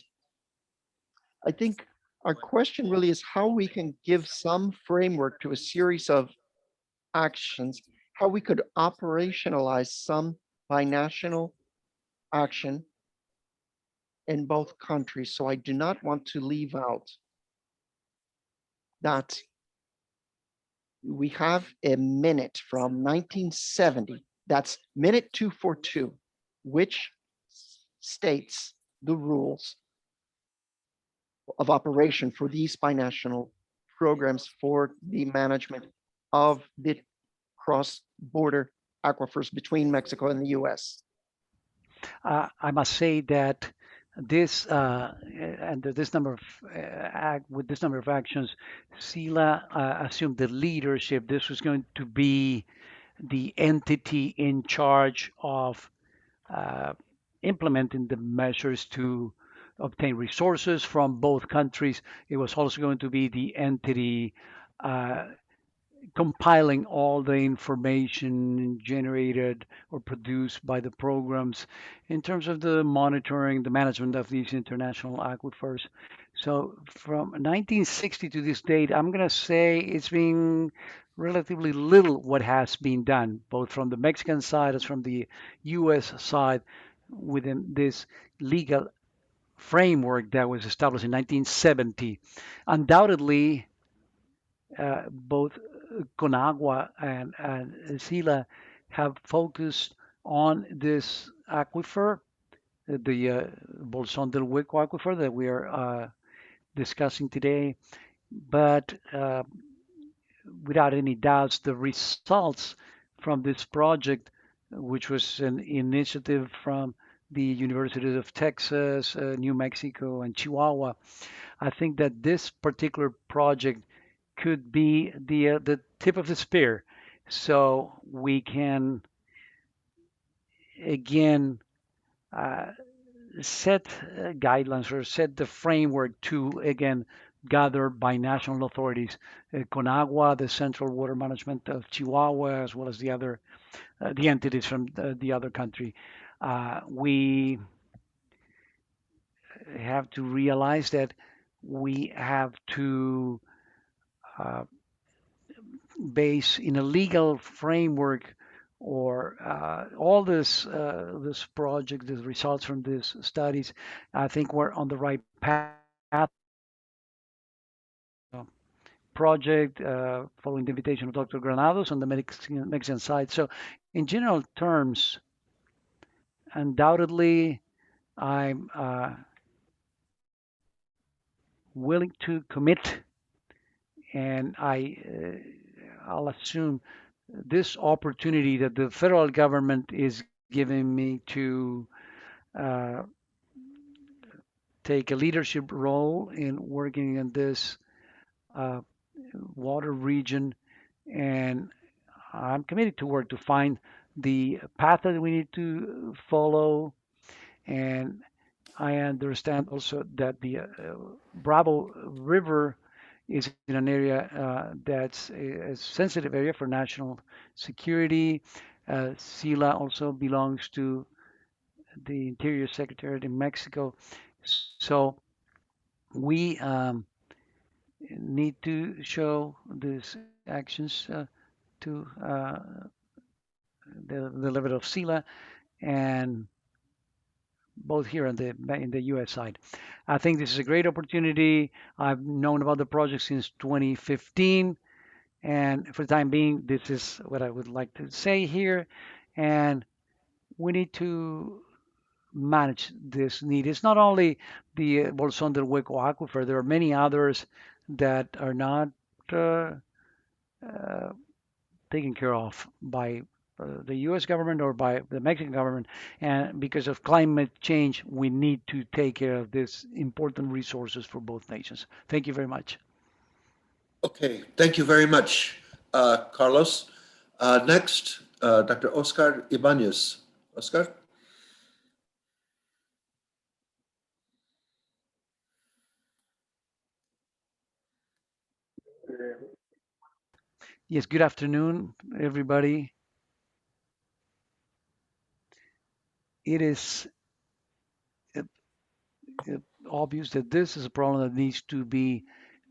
I think our question really is how we can give some framework to a series of actions, how we could operationalize some binational action in both countries. So I do not want to leave out that we have a minute from 1970, that's minute 242, which states the rules of operation for these binational programs for the management of the cross-border aquifers between Mexico and the US. I must say that this and this number of with this number of actions, SILA assumed the leadership. This was going to be the entity in charge of implementing the measures to obtain resources from both countries. It was also going to be the entity compiling all the information generated or produced by the programs in terms of the monitoring, the management of these international aquifers. So from 1960 to this date, I'm going to say it's been relatively little what has been done, both from the Mexican side as from the US side within this legal framework that was established in 1970. Undoubtedly, both Conagua and Sila have focused on this aquifer, the Bolson del Hueco aquifer that we are discussing today. But without any doubts, the results from this project, which was an initiative from the Universities of Texas, New Mexico, and Chihuahua, I think that this particular project could be the tip of the spear, so we can again set guidelines or set the framework to again gather binational authorities, Conagua, the Central Water Management of Chihuahua, as well as the other the entities from the other country. We have to realize that we have to base in a legal framework or all this project, the results from these studies. I think we're on the right path. Project following the invitation of Dr. Granados on the Mexican side. So, in general terms, undoubtedly, I'm willing to commit, and I'll assume this opportunity that the federal government is giving me to take a leadership role in working in this water region, and I'm committed to work to find the path that we need to follow, and I understand also that the Bravo River is in an area that's a sensitive area for national security. Sila also belongs to the Interior Secretariat in Mexico. So we need to show these actions to the level of Sila and both here and in the U.S. side. I think this is a great opportunity. I've known about the project since 2015, and for the time being, this is what I would like to say here. And we need to manage this need. It's not only the Bolson del Hueco aquifer. There are many others that are not uh, uh, taken care of by the U.S. government or by the Mexican government. And because of climate change, we need to take care of these important resources for both nations. Thank you very much. Okay, thank you very much, Carlos. Next, Dr. Oscar Ibanez. Oscar? Yes, good afternoon, everybody. It is uh, obvious that this is a problem that needs to be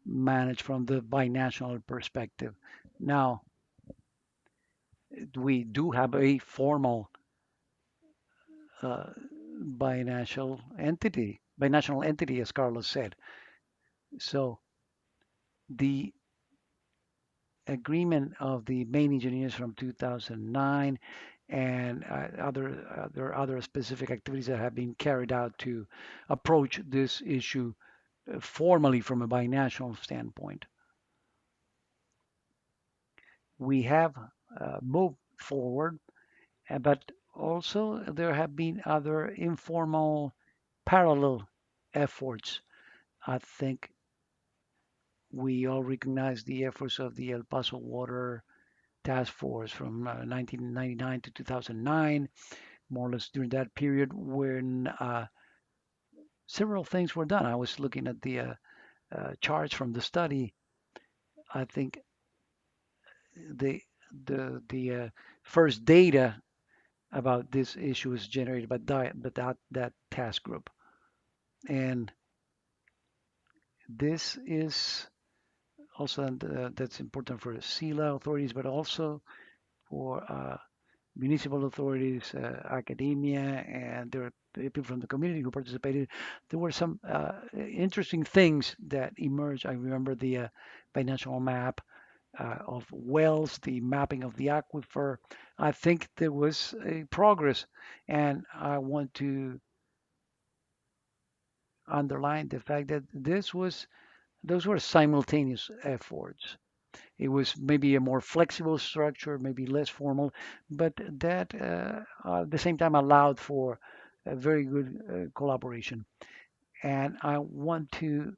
managed from the binational perspective. Now, we do have a formal uh, binational entity, as Carlos said. So the agreement of the main engineers from 2009 and there are other specific activities that have been carried out to approach this issue formally from a binational standpoint. We have moved forward, but also there have been other informal parallel efforts. I think we all recognize the efforts of the El Paso Water Task Force from 1999 to 2009, more or less during that period when several things were done. I was looking at the charts from the study. I think the the first data about this issue was generated by that task group, and this is also that's important for the SELA authorities, but also for municipal authorities, academia, and there are people from the community who participated. There were some interesting things that emerged. I remember the binational map of wells, the mapping of the aquifer. I think there was a progress, and I want to underline the fact that those were simultaneous efforts. It was maybe a more flexible structure, maybe less formal, but that at the same time allowed for a very good collaboration. And I want to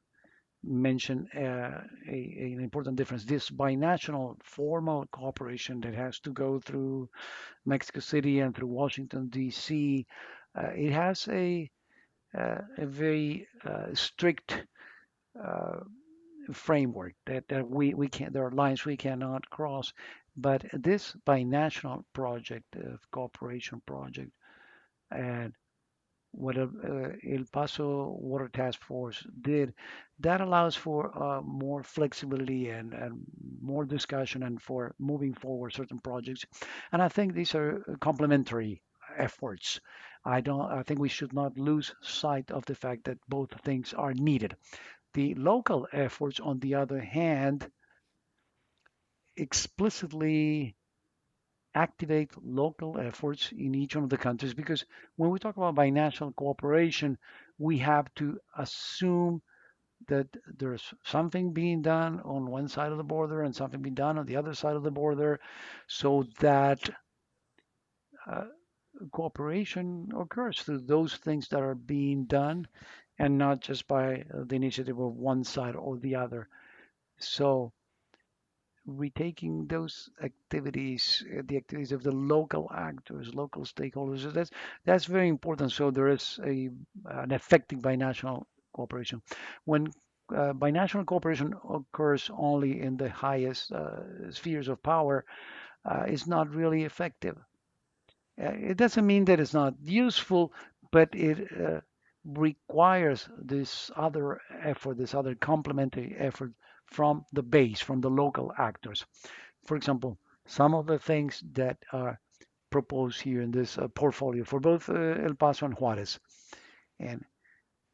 mention an important difference. This binational formal cooperation that has to go through Mexico City and through Washington, D.C., it has a very strict uh, framework that we can't, there are lines we cannot cross. But this binational project, cooperation project, and what El Paso Water Task Force did, that allows for more flexibility and more discussion and for moving forward certain projects. And I think these are complementary efforts. I think we should not lose sight of the fact that both things are needed. The local efforts, on the other hand, explicitly activate local efforts in each one of the countries because when we talk about binational cooperation, we have to assume that there's something being done on one side of the border and something being done on the other side of the border so that uh, cooperation occurs through those things that are being done and not just by the initiative of one side or the other. So retaking those activities, the activities of the local actors, local stakeholders. So that's very important. So there is an effective binational cooperation. When binational cooperation occurs only in the highest spheres of power, it's not really effective. It doesn't mean that it's not useful, but it requires this other effort, this other complementary effort from the base, from the local actors. For example, some of the things that are proposed here in this portfolio for both El Paso and Juarez. And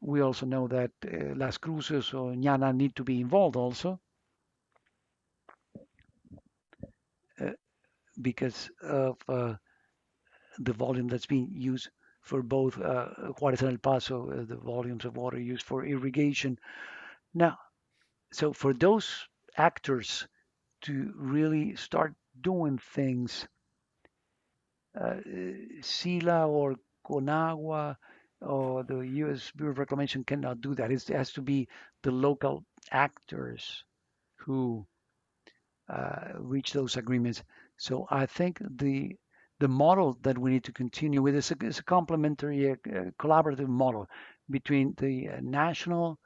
we also know that Las Cruces or Ñana need to be involved also because of the volume that's being used for both Juarez and El Paso, the volumes of water used for irrigation. Now, so for those actors to really start doing things, SILA or CONAGUA or the U.S. Bureau of Reclamation cannot do that. It has to be the local actors who reach those agreements. So I think the model that we need to continue with is a complementary, collaborative model between the national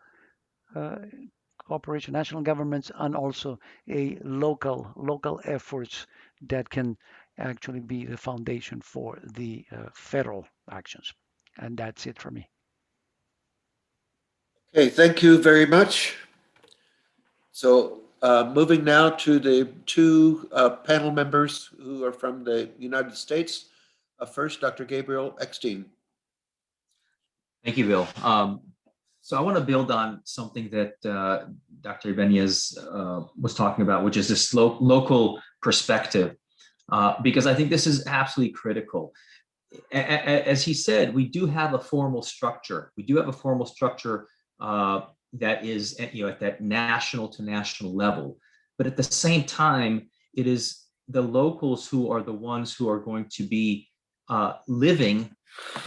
cooperation, national governments, and also a local efforts that can actually be the foundation for the federal actions. And that's it for me. Okay, thank you very much. So moving now to the two panel members who are from the United States. First, Dr. Gabriel Eckstein. Thank you, Bill. So I want to build on something that Dr. Ibanez was talking about, which is this local perspective, because I think this is absolutely critical. As he said, we do have a formal structure. We do have a formal structure that is at that national to national level. But at the same time, it is the locals who are the ones who are going to be living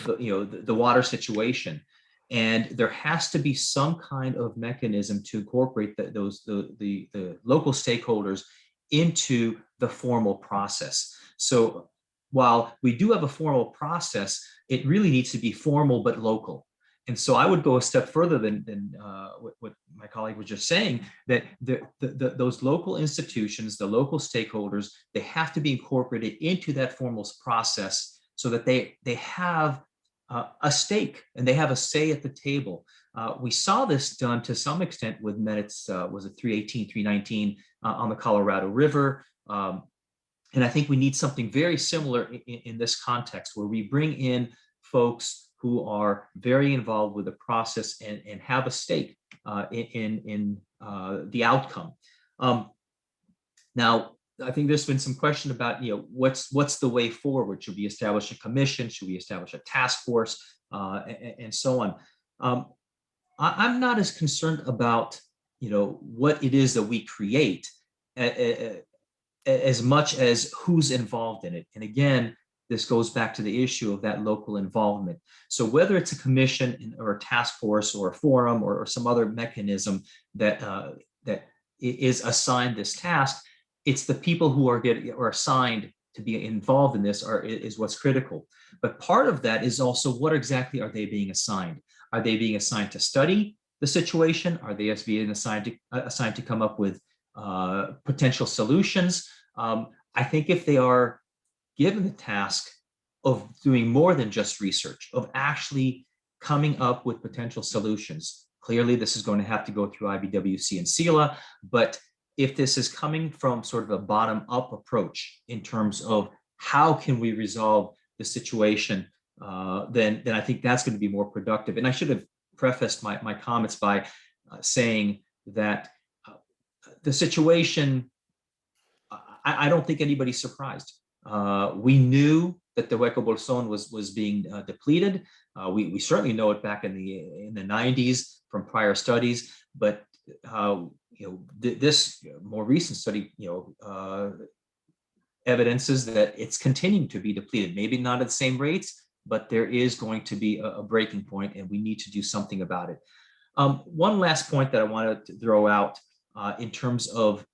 the water situation. And there has to be some kind of mechanism to incorporate the local stakeholders into the formal process. So while we do have a formal process, it really needs to be formal but local. And so I would go a step further than what my colleague was just saying, that those local institutions, the local stakeholders, they have to be incorporated into that formal process so that they have a stake and they have a say at the table. We saw this done to some extent with minutes, was it 318, 319 on the Colorado River. And I think we need something very similar in this context where we bring in folks who are very involved with the process and have a stake in the outcome. Now, I think there's been some question about, what's the way forward? Should we establish a commission? Should we establish a task force? And so on. I'm not as concerned about, what it is that we create as much as who's involved in it. And again, this goes back to the issue of that local involvement. So whether it's a commission or a task force or a forum or some other mechanism that is assigned this task, it's the people who are assigned to be involved in this is what's critical. But part of that is also what exactly are they being assigned? Are they being assigned to study the situation? Are they being assigned to come up with potential solutions? I think if they are given the task of doing more than just research, of actually coming up with potential solutions, clearly this is going to have to go through IBWC and SILA, but if this is coming from sort of a bottom-up approach in terms of how can we resolve the situation, then I think that's going to be more productive. And I should have prefaced my comments by saying that the situation, I don't think anybody's surprised. We knew that the Waco Boson was being depleted. We certainly know it back in the 90s from prior studies, but this more recent study, evidences that it's continuing to be depleted. Maybe not at the same rates, but there is going to be a breaking point, and we need to do something about it. One last point that I wanted to throw out in terms of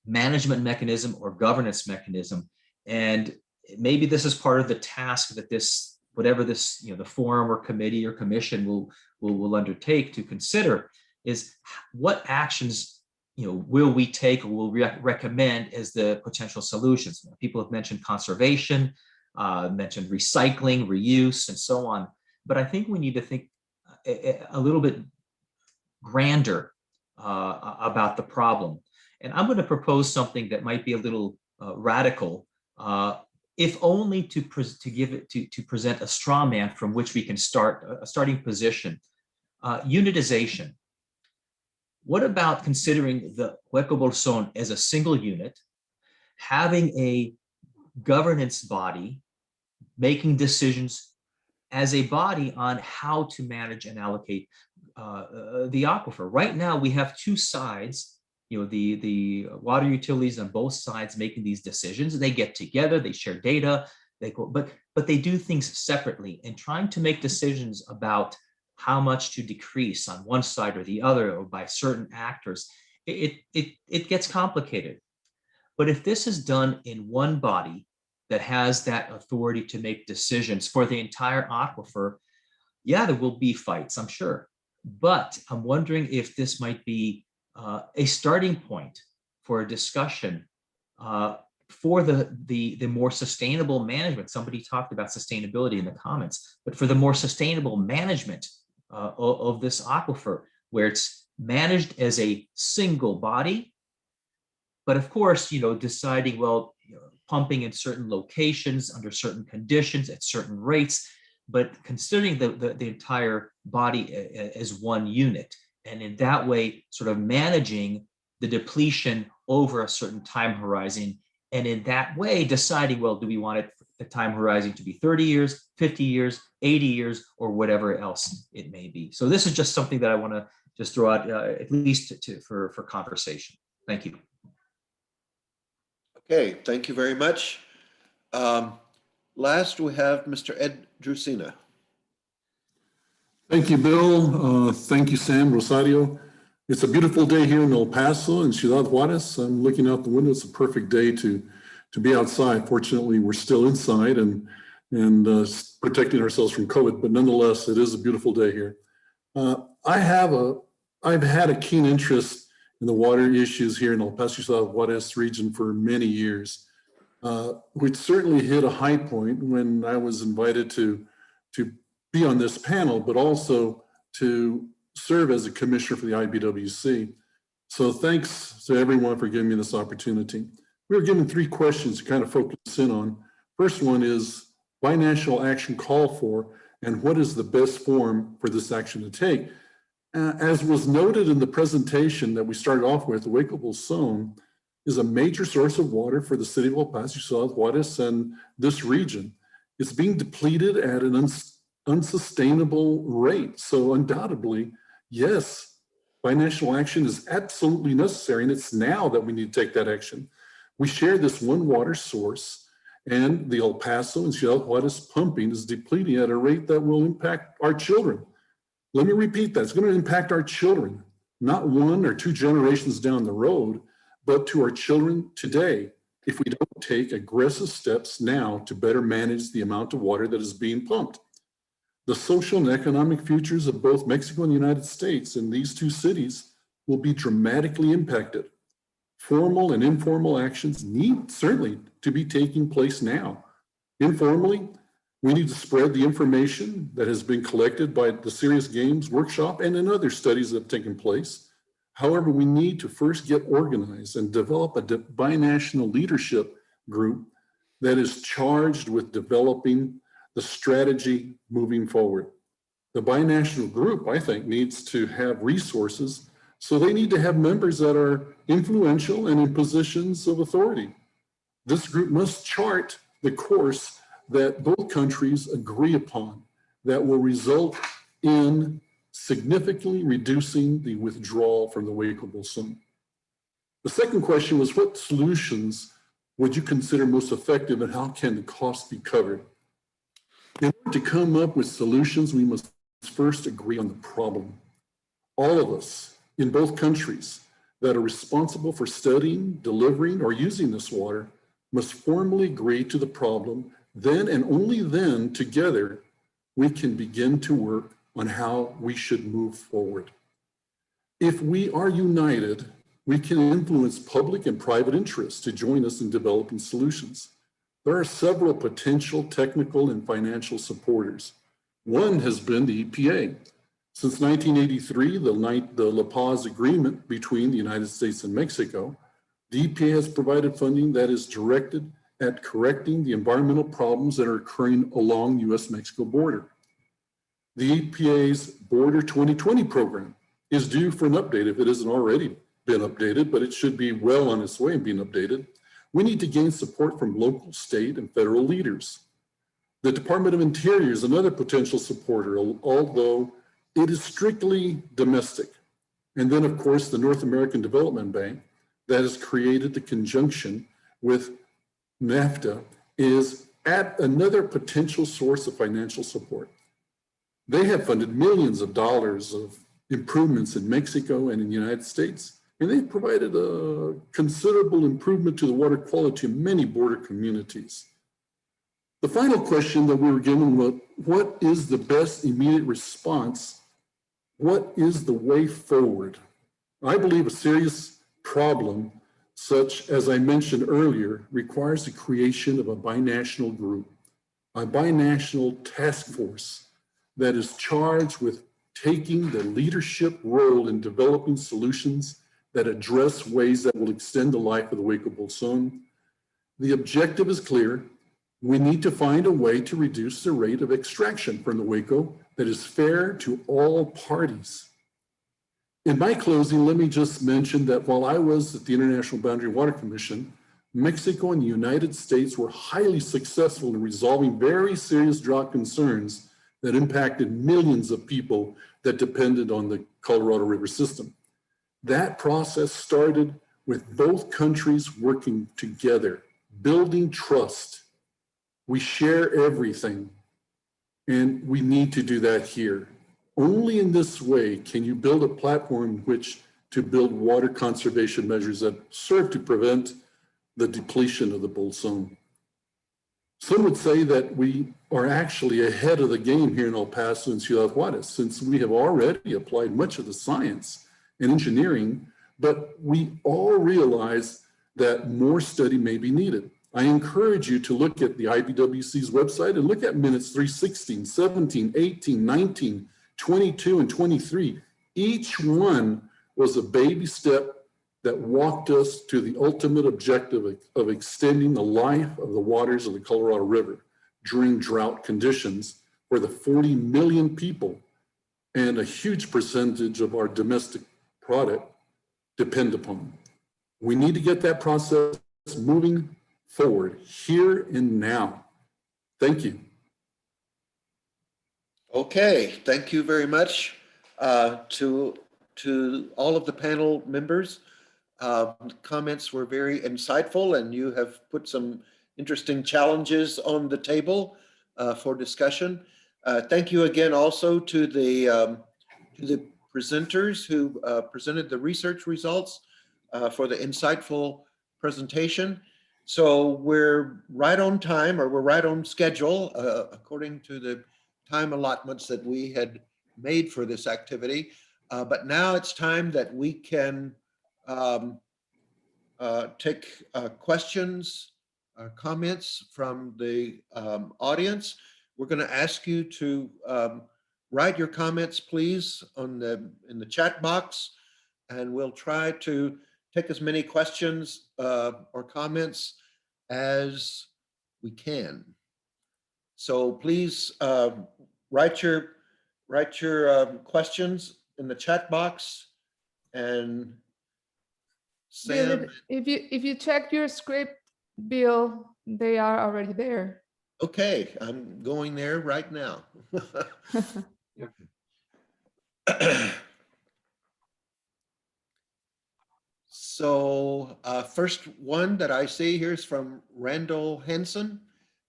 management mechanism or governance mechanism. And maybe this is part of the task that this, whatever this, the forum or committee or commission will undertake to consider, is what actions will we take or will recommend as the potential solutions. People have mentioned conservation, mentioned recycling, reuse, and so on. But I think we need to think a little bit grander about the problem. And I'm going to propose something that might be a little radical, if only to present a straw man from which we can start a starting position. Unitization. What about considering the Waco Boson as a single unit, having a governance body making decisions as a body on how to manage and allocate the aquifer? Right now, we have two sides, the water utilities on both sides making these decisions. They get together, they share data, they go, but they do things separately, and trying to make decisions about how much to decrease on one side or the other or by certain actors, it gets complicated. But if this is done in one body that has that authority to make decisions for the entire aquifer, yeah, there will be fights, I'm sure. But I'm wondering if this might be a starting point for a discussion for the more sustainable management. Somebody talked about sustainability in the comments, but for the more sustainable management of this aquifer, where it's managed as a single body, but of course, deciding, well, pumping in certain locations under certain conditions at certain rates, but considering the entire body as one unit, and in that way, sort of managing the depletion over a certain time horizon, and in that way deciding, well, do we want the time horizon to be 30 years, 50 years, 80 years, or whatever else it may be. So this is just something that I want to just throw out, at least for conversation. Thank you. Okay, thank you very much. Last, we have Mr. Ed Drusina. Thank you, Bill. Thank you, Sam, Rosario. It's a beautiful day here in El Paso and Ciudad Juarez. I'm looking out the window. It's a perfect day to be outside. Fortunately, we're still inside and protecting ourselves from COVID, but nonetheless, it is a beautiful day here. I've had a keen interest in the water issues here in El Paso, Ciudad Juarez region for many years. We certainly hit a high point when I was invited to be on this panel, but also to serve as a commissioner for the IBWC. So thanks to everyone for giving me this opportunity. We were given 3 questions to kind of focus in on. First one is, binational action called for, and what is the best form for this action to take? As was noted in the presentation that we started off with, the Waco Boson is a major source of water for the city of El Paso, Ciudad Juarez, and this region. It's being depleted at an unsustainable rate. So undoubtedly, yes, binational action is absolutely necessary, and it's now that we need to take that action. We share this one water source, and the El Paso and Ciudad Juarez pumping is depleting at a rate that will impact our children. Let me repeat that. It's going to impact our children, not 1 or 2 generations down the road, but to our children today, if we don't take aggressive steps now to better manage the amount of water that is being pumped. The social and economic futures of both Mexico and the United States in these 2 cities will be dramatically impacted. Formal and informal actions need certainly to be taking place now. Informally, we need to spread the information that has been collected by the Serious Games Workshop and in other studies that have taken place. However, we need to first get organized and develop a binational leadership group that is charged with developing the strategy moving forward. The binational group, I think, needs to have resources, so they need to have members that are influential and in positions of authority. This group must chart the course that both countries agree upon that will result in significantly reducing the withdrawal from the Waco Boson. The second question was, what solutions would you consider most effective and how can the cost be covered? In order to come up with solutions, we must first agree on the problem. All of us in both countries that are responsible for studying, delivering, or using this water must formally agree to the problem. Then and only then, together, we can begin to work on how we should move forward. If we are united, we can influence public and private interests to join us in developing solutions. There are several potential technical and financial supporters. One has been the EPA. Since 1983, the La Paz Agreement between the United States and Mexico, the EPA has provided funding that is directed at correcting the environmental problems that are occurring along the US-Mexico border. The EPA's Border 2020 program is due for an update if it hasn't already been updated, but it should be well on its way in being updated. We need to gain support from local, state, and federal leaders. The Department of Interior is another potential supporter, although it is strictly domestic. And then, of course, the North American Development Bank that has created the conjunction with NAFTA is at another potential source of financial support. They have funded millions of dollars of improvements in Mexico and in the United States, and they've provided a considerable improvement to the water quality of many border communities. The final question that we were given was, what is the best immediate response? What is the way forward? I believe a serious problem, such as I mentioned earlier, requires the creation of a binational group, a binational task force that is charged with taking the leadership role in developing solutions that address ways that will extend the life of the Waco Boson. The objective is clear. We need to find a way to reduce the rate of extraction from the Waco that is fair to all parties. In my closing, let me just mention that while I was at the International Boundary Water Commission, Mexico and the United States were highly successful in resolving very serious drought concerns that impacted millions of people that depended on the Colorado River system. That process started with both countries working together, building trust. We share everything, and we need to do that here. Only in this way can you build a platform in which to build water conservation measures that serve to prevent the depletion of the Boson. Some would say that we are actually ahead of the game here in El Paso and Ciudad Juarez, since we have already applied much of the science and engineering, but we all realize that more study may be needed. I encourage you to look at the IBWC's website and look at minutes 316, 17, 18, 19, 22, and 23. Each one was a baby step that walked us to the ultimate objective of extending the life of the waters of the Colorado River during drought conditions for the 40 million people and a huge percentage of our domestic product depend upon. We need to get that process moving forward here and now. Thank you. Okay, thank you very much to all of the panel members. Comments were very insightful, and you have put some interesting challenges on the table for discussion. Thank you again also to the presenters who presented the research results for the insightful presentation. So we're right on time, or we're right on schedule according to the time allotments that we had made for this activity. But now it's time that we can take questions, comments from the audience. We're going to ask you to write your comments, please, in the chat box, and we'll try to take as many questions or comments as we can. So please write your questions in the chat box, and Sam. Bill, if you check your script, Bill, they are already there. Okay, I'm going there right now. So first one that I see here is from Randall Henson.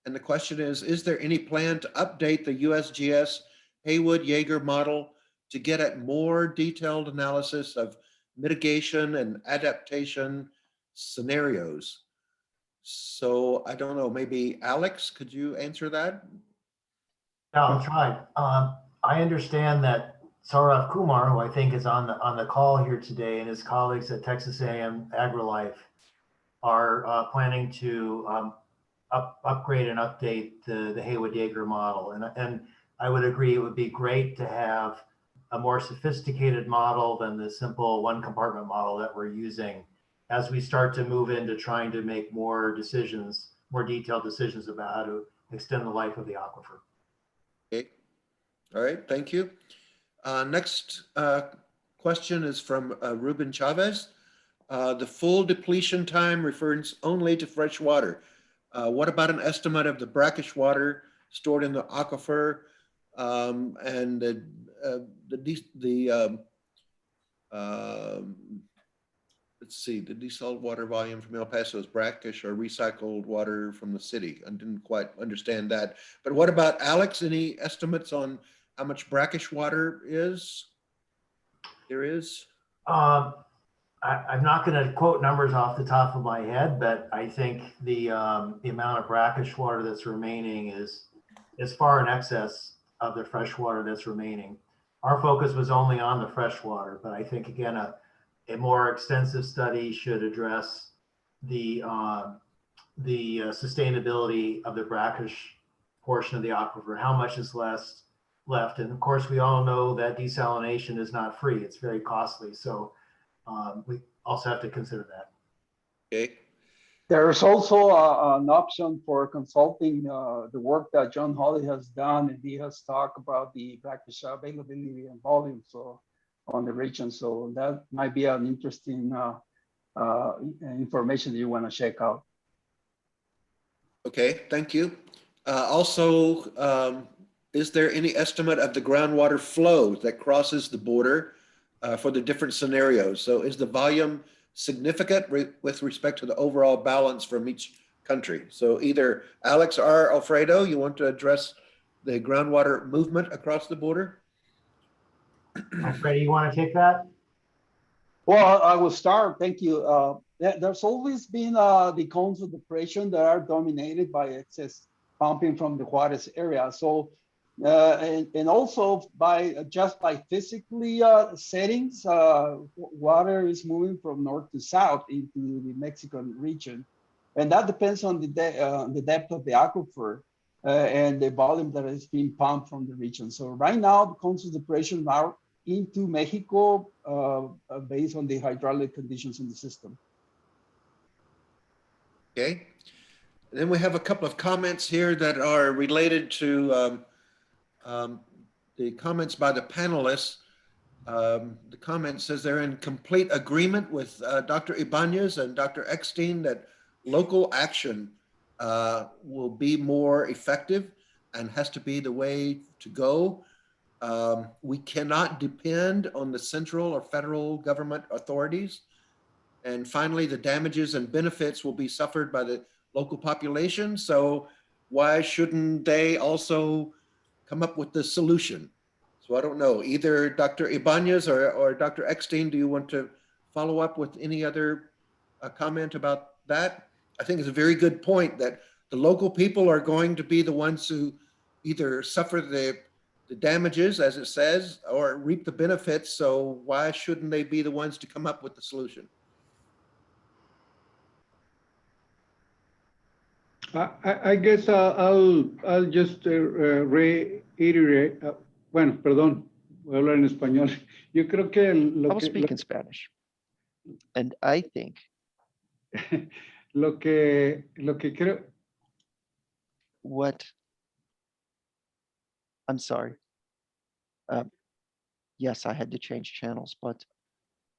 And the question is there any plan to update the USGS Haywood Jaeger model to get at more detailed analysis of mitigation and adaptation scenarios. So I don't know, maybe Alex, could you answer that? Yeah, I'll try. I understand that Saurav Kumar, who I think is on the call here today, and his colleagues at Texas A&M AgriLife are planning to upgrade and update the Haywood Jaeger model. And I would agree it would be great to have a more sophisticated model than the simple one compartment model that we're using as we start to move into trying to make more decisions, more detailed decisions about how to extend the life of the aquifer. Okay. All right, thank you. Next question is from Ruben Chavez. The full depletion time refers only to fresh water. What about an estimate of the brackish water stored in the aquifer and let's see, the desalt water volume from El Paso is brackish or recycled water from the city? I didn't quite understand that. But what about Alex? Any estimates on how much brackish water there is? I'm not going to quote numbers off the top of my head, but I think the amount of brackish water that's remaining is far in excess of the fresh water that's remaining. Our focus was only on the fresh water, but I think again a more extensive study should address the sustainability of the brackish portion of the aquifer. How much is left? And of course, we all know that desalination is not free; it's very costly. So we also have to consider that. Okay. There's also an option for consulting the work that John Hawley has done, and he has talked about the brackish availability and volume on the region. So that might be an interesting information that you want to check out. Okay, thank you. Also, is there any estimate of the groundwater flow that crosses the border for the different scenarios? So is the volume significant with respect to the overall balance from each country? So either Alex or Alfredo, you want to address the groundwater movement across the border? Alfredo, you want to take that? Well, I will start. Thank you. There's always been the cones of depression that are dominated by excess pumping from the Juarez area. So, and also by physically settings, water is moving from north to south into the Mexican region. And that depends on the depth of the aquifer and the volume that is being pumped from the region. So right now, the cones of depression are into Mexico based on the hydraulic conditions in the system. Okay. And then we have a couple of comments here that are related to the comments by the panelists. The comment says they're in complete agreement with Dr. Ibanez and Dr. Eckstein that local action will be more effective and has to be the way to go. We cannot depend on the central or federal government authorities. And finally, the damages and benefits will be suffered by the local population. So why shouldn't they also come up with the solution? So I don't know, either Dr. Ibanez or Dr. Eckstein, do you want to follow up with any other comment about that? I think it's a very good point that the local people are going to be the ones who either suffer the damages, as it says, or reap the benefits. So why shouldn't they be the ones to come up with the solution? I guess I'll just reiterate. Bueno, perdón, voy a hablar en español. Yo creo que I will speak in Spanish. And I think lo que creo. What? I'm sorry. Yes, I had to change channels, but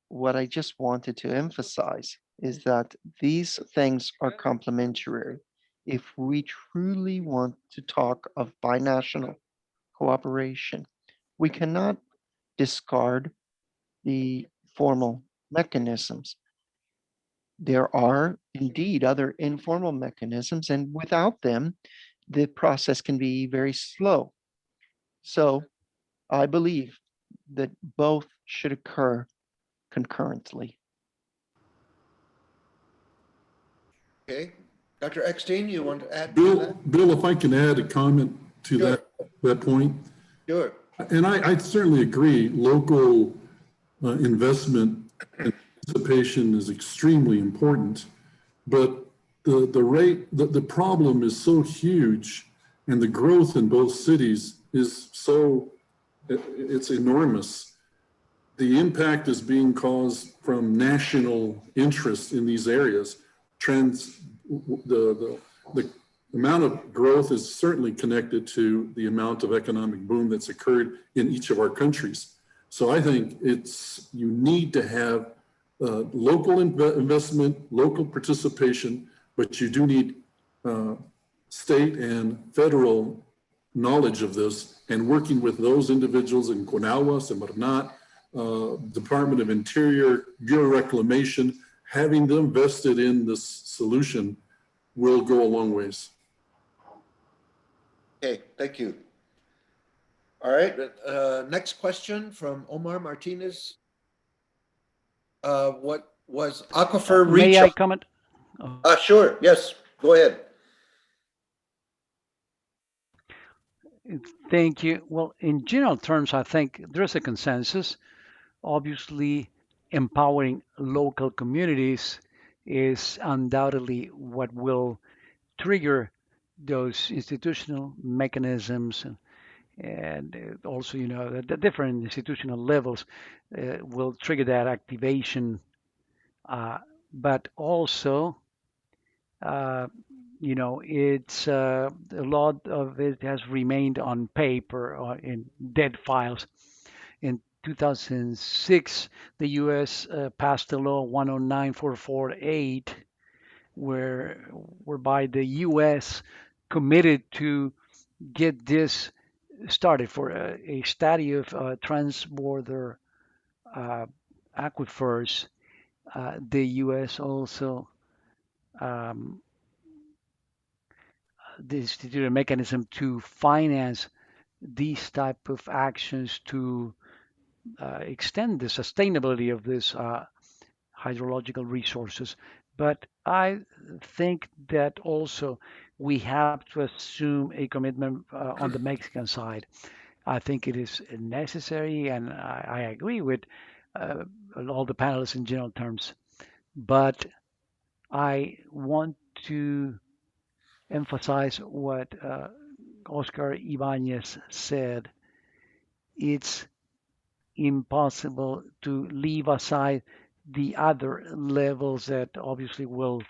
what I just wanted to emphasize is that these things are complementary. If we truly want to talk of binational cooperation, we cannot discard the formal mechanisms. There are indeed other informal mechanisms, and without them, the process can be very slow. So I believe that both should occur concurrently. Okay, Dr. Eckstein, you want to add to that? Bill, if I can add a comment to Sure. that point. Sure. And I certainly agree, local investment and participation is extremely important, but the problem is so huge, and the growth in both cities is it's enormous. The impact is being caused from national interest in these areas. The amount of growth is certainly connected to the amount of economic boom that's occurred in each of our countries. So I think you need to have local investment, local participation, but you do need state and federal knowledge of this, and working with those individuals in Guanajuato, Semarnat, Department of Interior, Bureau of Reclamation, having them vested in this solution will go a long ways. Okay, thank you. All right, next question from Omar Martinez. What was aquifer May I recharge? comment? Sure, yes, go ahead. Thank you. Well, in general terms, I think there's a consensus. Obviously, empowering local communities is undoubtedly what will trigger those institutional mechanisms, and also, the different institutional levels will trigger that activation. But also, it's a lot of it has remained on paper or in dead files. In 2006, the U.S. Passed a law 109448, whereby the U.S. committed to get this started for a study of transborder aquifers. The U.S. also instituted a mechanism to finance these type of actions to extend the sustainability of these hydrological resources. But I think that also we have to assume a commitment on the Mexican side. I think it is necessary, and I agree with all the panelists in general terms. But I want to emphasize what Oscar Ibanez said. It's impossible to leave aside the other levels that obviously will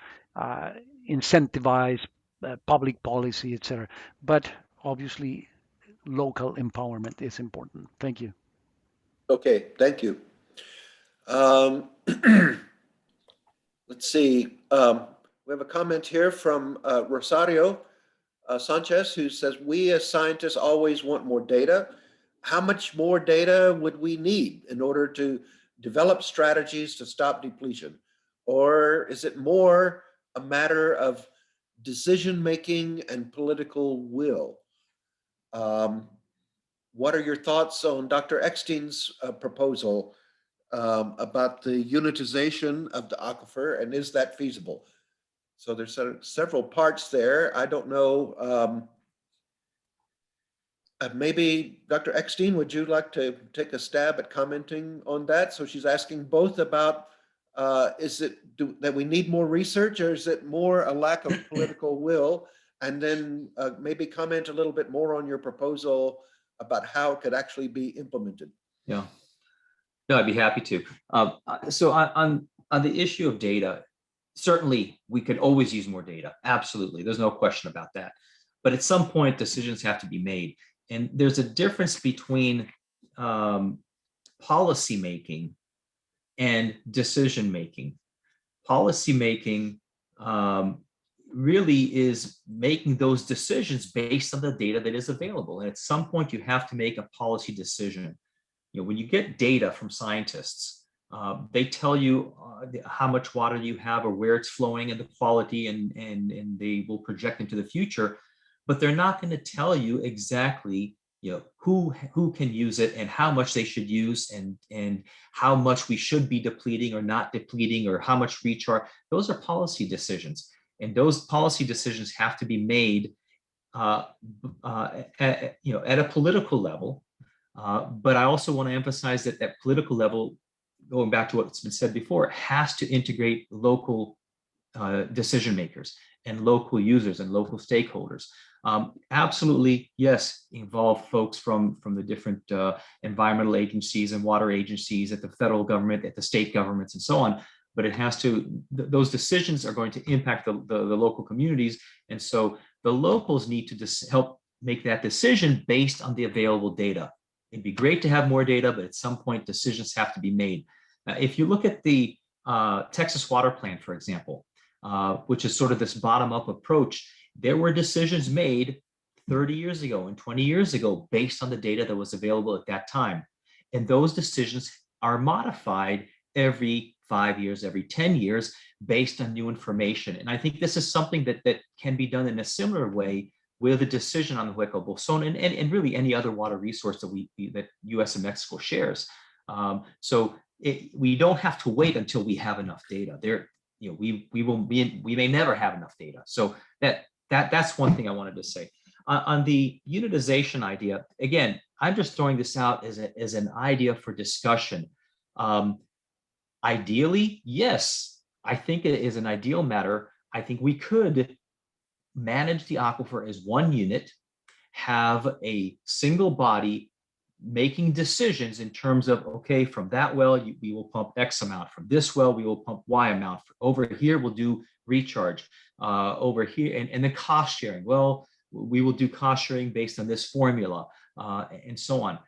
incentivize public policy, etc. But obviously, local empowerment is important. Thank you. Okay, thank you. Let's see. We have a comment here from Rosario Sanchez, who says, we as scientists always want more data. How much more data would we need in order to develop strategies to stop depletion? Or is it more a matter of decision-making and political will? What are your thoughts on Dr. Eckstein's proposal about the unitization of the aquifer, and is that feasible? So there's several parts there. I don't know. Maybe Dr. Eckstein, would you like to take a stab at commenting on that? So she's asking both about, is it that we need more research, or is it more a lack of political will? And then maybe comment a little bit more on your proposal about how it could actually be implemented. Yeah, no, I'd be happy to. So on the issue of data, certainly we could always use more data. Absolutely, there's no question about that. But at some point, decisions have to be made. And there's a difference between policy making and decision making. Policy making really is making those decisions based on the data that is available. And at some point, you have to make a policy decision. When you get data from scientists, they tell you how much water you have or where it's flowing and the quality, and they will project into the future. But they're not going to tell you exactly who can use it and how much they should use, and how much we should be depleting or not depleting, or how much recharge. Those are policy decisions, and those policy decisions have to be made at a political level. But I also want to emphasize that that political level, going back to what's been said before, has to integrate local decision makers and local users and local stakeholders. Absolutely, yes, involve folks from the different environmental agencies and water agencies at the federal government, at the state governments, and so on. But it has to, those decisions are going to impact the local communities. And so the locals need to help make that decision based on the available data. It'd be great to have more data, but at some point decisions have to be made. If you look at the Texas Water Plan, for example, which is sort of this bottom-up approach, there were decisions made 30 years ago and 20 years ago based on the data that was available at that time. And those decisions are modified every 5 years, every 10 years, based on new information. And I think this is something that can be done in a similar way with a decision on the Waco Boson and really any other water resource that US and Mexico shares. So we don't have to wait until we have enough data. We may never have enough data. So that's one thing I wanted to say. On the unitization idea, again, I'm just throwing this out as an idea for discussion. Ideally, yes, I think it is an ideal matter. I think we could manage the aquifer as one unit, have a single body making decisions in terms of, okay, from that well, we will pump X amount. From this well, we will pump Y amount. Over here, we'll do recharge. Over here, and then cost sharing. Well, we will do cost sharing based on this formula, and so on.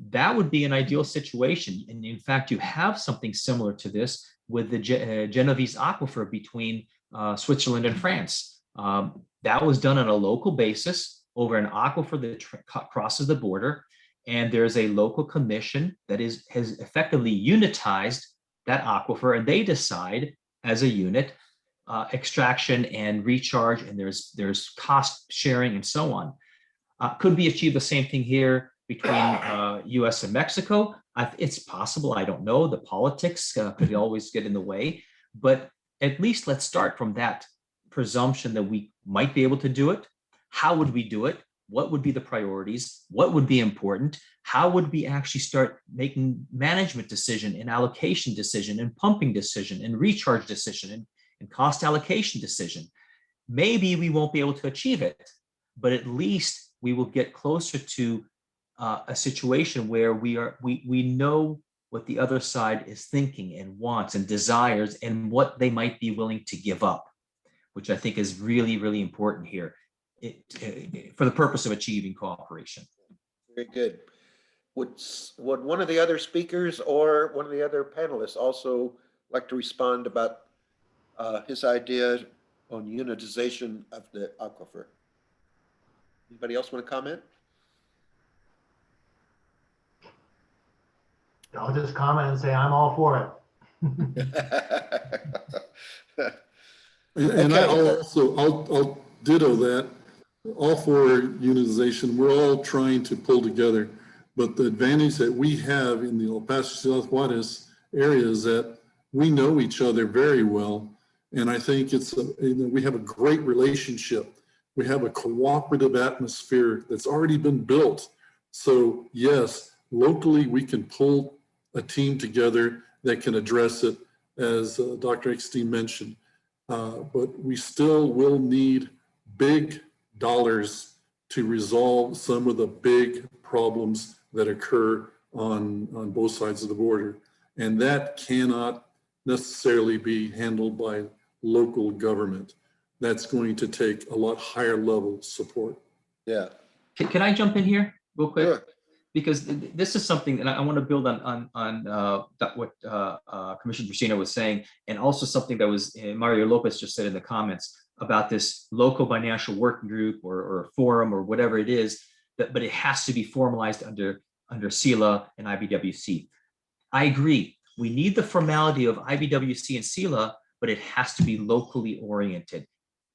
That would be an ideal situation. And in fact, you have something similar to this with the Genovese aquifer between Switzerland and France. That was done on a local basis over an aquifer that crosses the border. And there's a local commission that has effectively unitized that aquifer, and they decide as a unit extraction and recharge, and there's cost sharing and so on. Could we achieve the same thing here between US and Mexico? It's possible, I don't know. The politics could always get in the way, but at least let's start from that presumption that we might be able to do it. How would we do it? What would be the priorities? What would be important? How would we actually start making management decision and allocation decision and pumping decision and recharge decision and cost allocation decision? Maybe we won't be able to achieve it, but at least we will get closer to a situation where we know what the other side is thinking and wants and desires and what they might be willing to give up, which I think is really, really important here for the purpose of achieving cooperation. Very good. Would one of the other speakers or one of the other panelists also like to respond about his idea on unitization of the aquifer? Anybody else want to comment? I'll just comment and say I'm all for it. And I'll ditto that. All for unitization. We're all trying to pull together, but the advantage that we have in the El Paso South Juarez area is that we know each other very well, and I think we have a great relationship. We have a cooperative atmosphere that's already been built. So yes, locally we can pull a team together that can address it, as Dr. Eckstein mentioned. But we still will need big dollars to resolve some of the big problems that occur on both sides of the border. And that cannot necessarily be handled by local government. That's going to take a lot higher level support. Yeah. Can I jump in here real quick? Sure. Because this is something that I want to build on what Commissioner Brasino was saying, and also something that was Mario Lopez just said in the comments about this local binational working group or forum or whatever it is, but it has to be formalized under CELA and IBWC. I agree. We need the formality of IBWC and CELA, but it has to be locally oriented,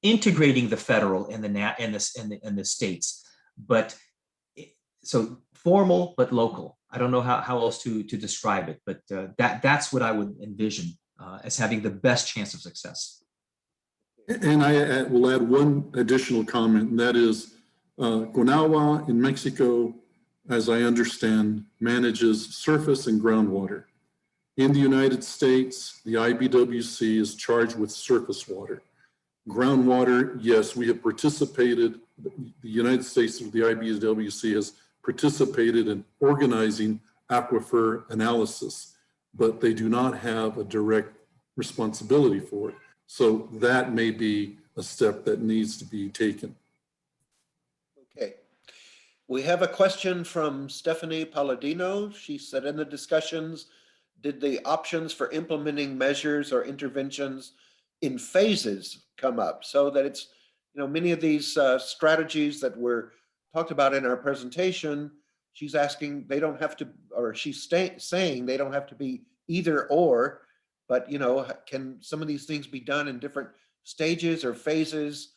integrating the federal and the states. But so formal but local. I don't know how else to describe it, but that's what I would envision as having the best chance of success. And I will add one additional comment, and that is Guanawa in Mexico, as I understand, manages surface and groundwater. In the United States, the IBWC is charged with surface water. Groundwater, yes, we have participated, the United States through the IBWC has participated in organizing aquifer analysis, but they do not have a direct responsibility for it. So that may be a step that needs to be taken. Okay. We have a question from Stephanie Palladino. She said, in the discussions, did the options for implementing measures or interventions in phases come up, so that it's, many of these strategies that were talked about in our presentation, she's asking, they don't have to, or she's saying they don't have to be either or, but can some of these things be done in different stages or phases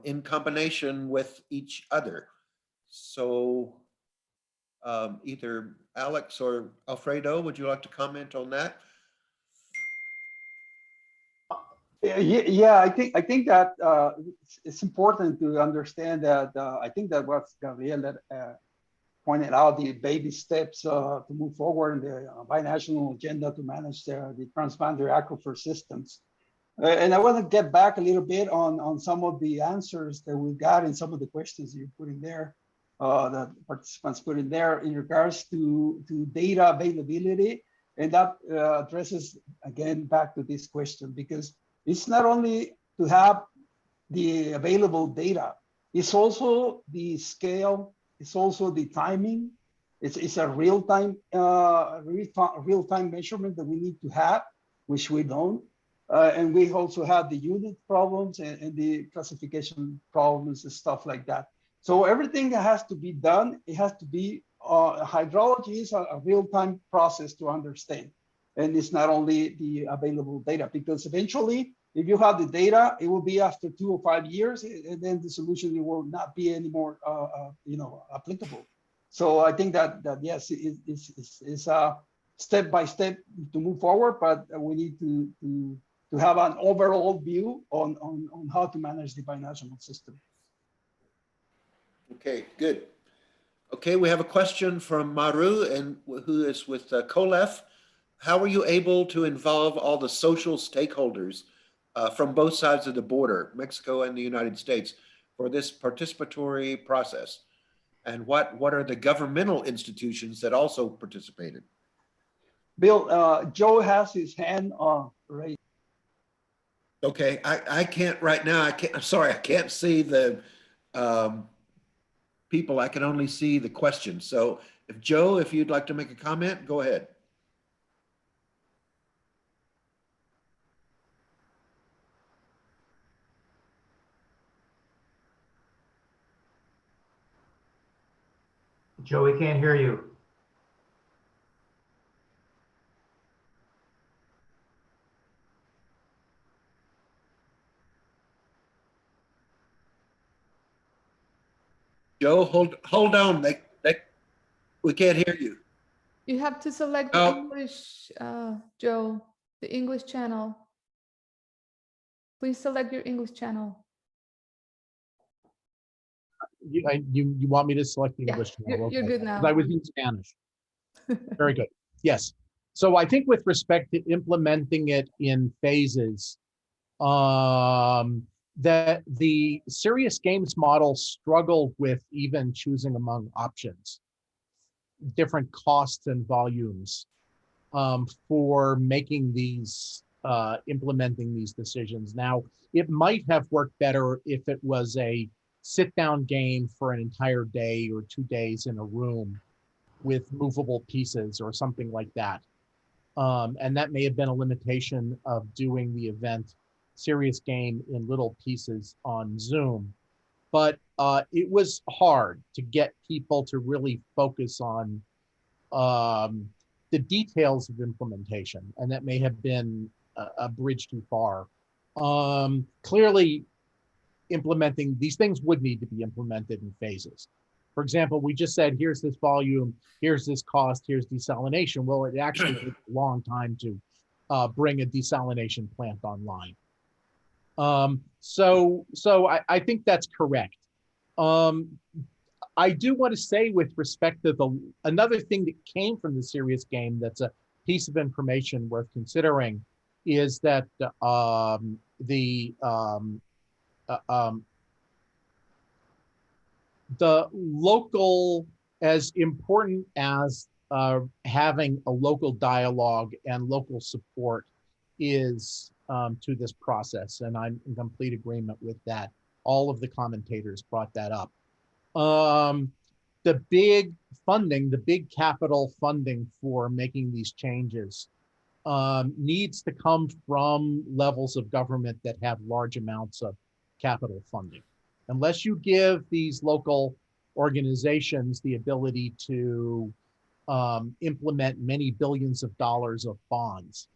in combination with each other? So either Alex or Alfredo, would you like to comment on that? Yeah, I think that it's important to understand that I think that what Gabriel pointed out, the baby steps to move forward in the binational agenda to manage the transboundary aquifer systems. And I want to get back a little bit on some of the answers that we got in some of the questions you put in there, that participants put in there in regards to data availability. And that addresses, again, back to this question, because it's not only to have the available data, it's also the scale, it's also the timing. It's a real-time measurement that we need to have, which we don't. And we also have the unit problems and the classification problems and stuff like that. So everything that has to be done, it has to be, hydrology is a real-time process to understand. And it's not only the available data, because eventually, if you have the data, it will be after 2 or 5 years, and then the solution will not be anymore, applicable. So I think that yes, it's a step by step to move forward, but we need to have an overall view on how to manage the binational system. Okay, good. Okay, we have a question from Maru, and who is with COLEF. How are you able to involve all the social stakeholders from both sides of the border, Mexico and the United States, for this participatory process? And what are the governmental institutions that also participated? Bill, Joe has his hand raised. Okay, I can't right now. I'm sorry, I can't see the people. I can only see the questions. So if Joe, if you'd like to make a comment, go ahead. Joe, we can't hear you. Joe, hold on. We can't hear you. You have to select the English, Joe, the English channel. Please select your English channel. You want me to select the English channel? You're good now. I was in Spanish. Very good. Yes. So I think with respect to implementing it in phases, that the serious games model struggled with even choosing among options, different costs and volumes for making these, implementing these decisions. Now, it might have worked better if it was a sit-down game for an entire day or 2 days in a room with movable pieces or something like that. And that may have been a limitation of doing the event serious game in little pieces on Zoom. But it was hard to get people to really focus on the details of implementation, and that may have been a bridge too far. Clearly, implementing these things would need to be implemented in phases. For example, we just said, here's this volume, here's this cost, here's desalination. Well, it actually takes a long time to bring a desalination plant online. So I think that's correct. I do want to say with respect to another thing that came from the serious game that's a piece of information worth considering is that the local, as important as having a local dialogue and local support is to this process, and I'm in complete agreement with that. All of the commentators brought that up. The big funding, the big capital funding for making these changes needs to come from levels of government that have large amounts of capital funding. Unless you give these local organizations the ability to implement many billions of dollars of bonds,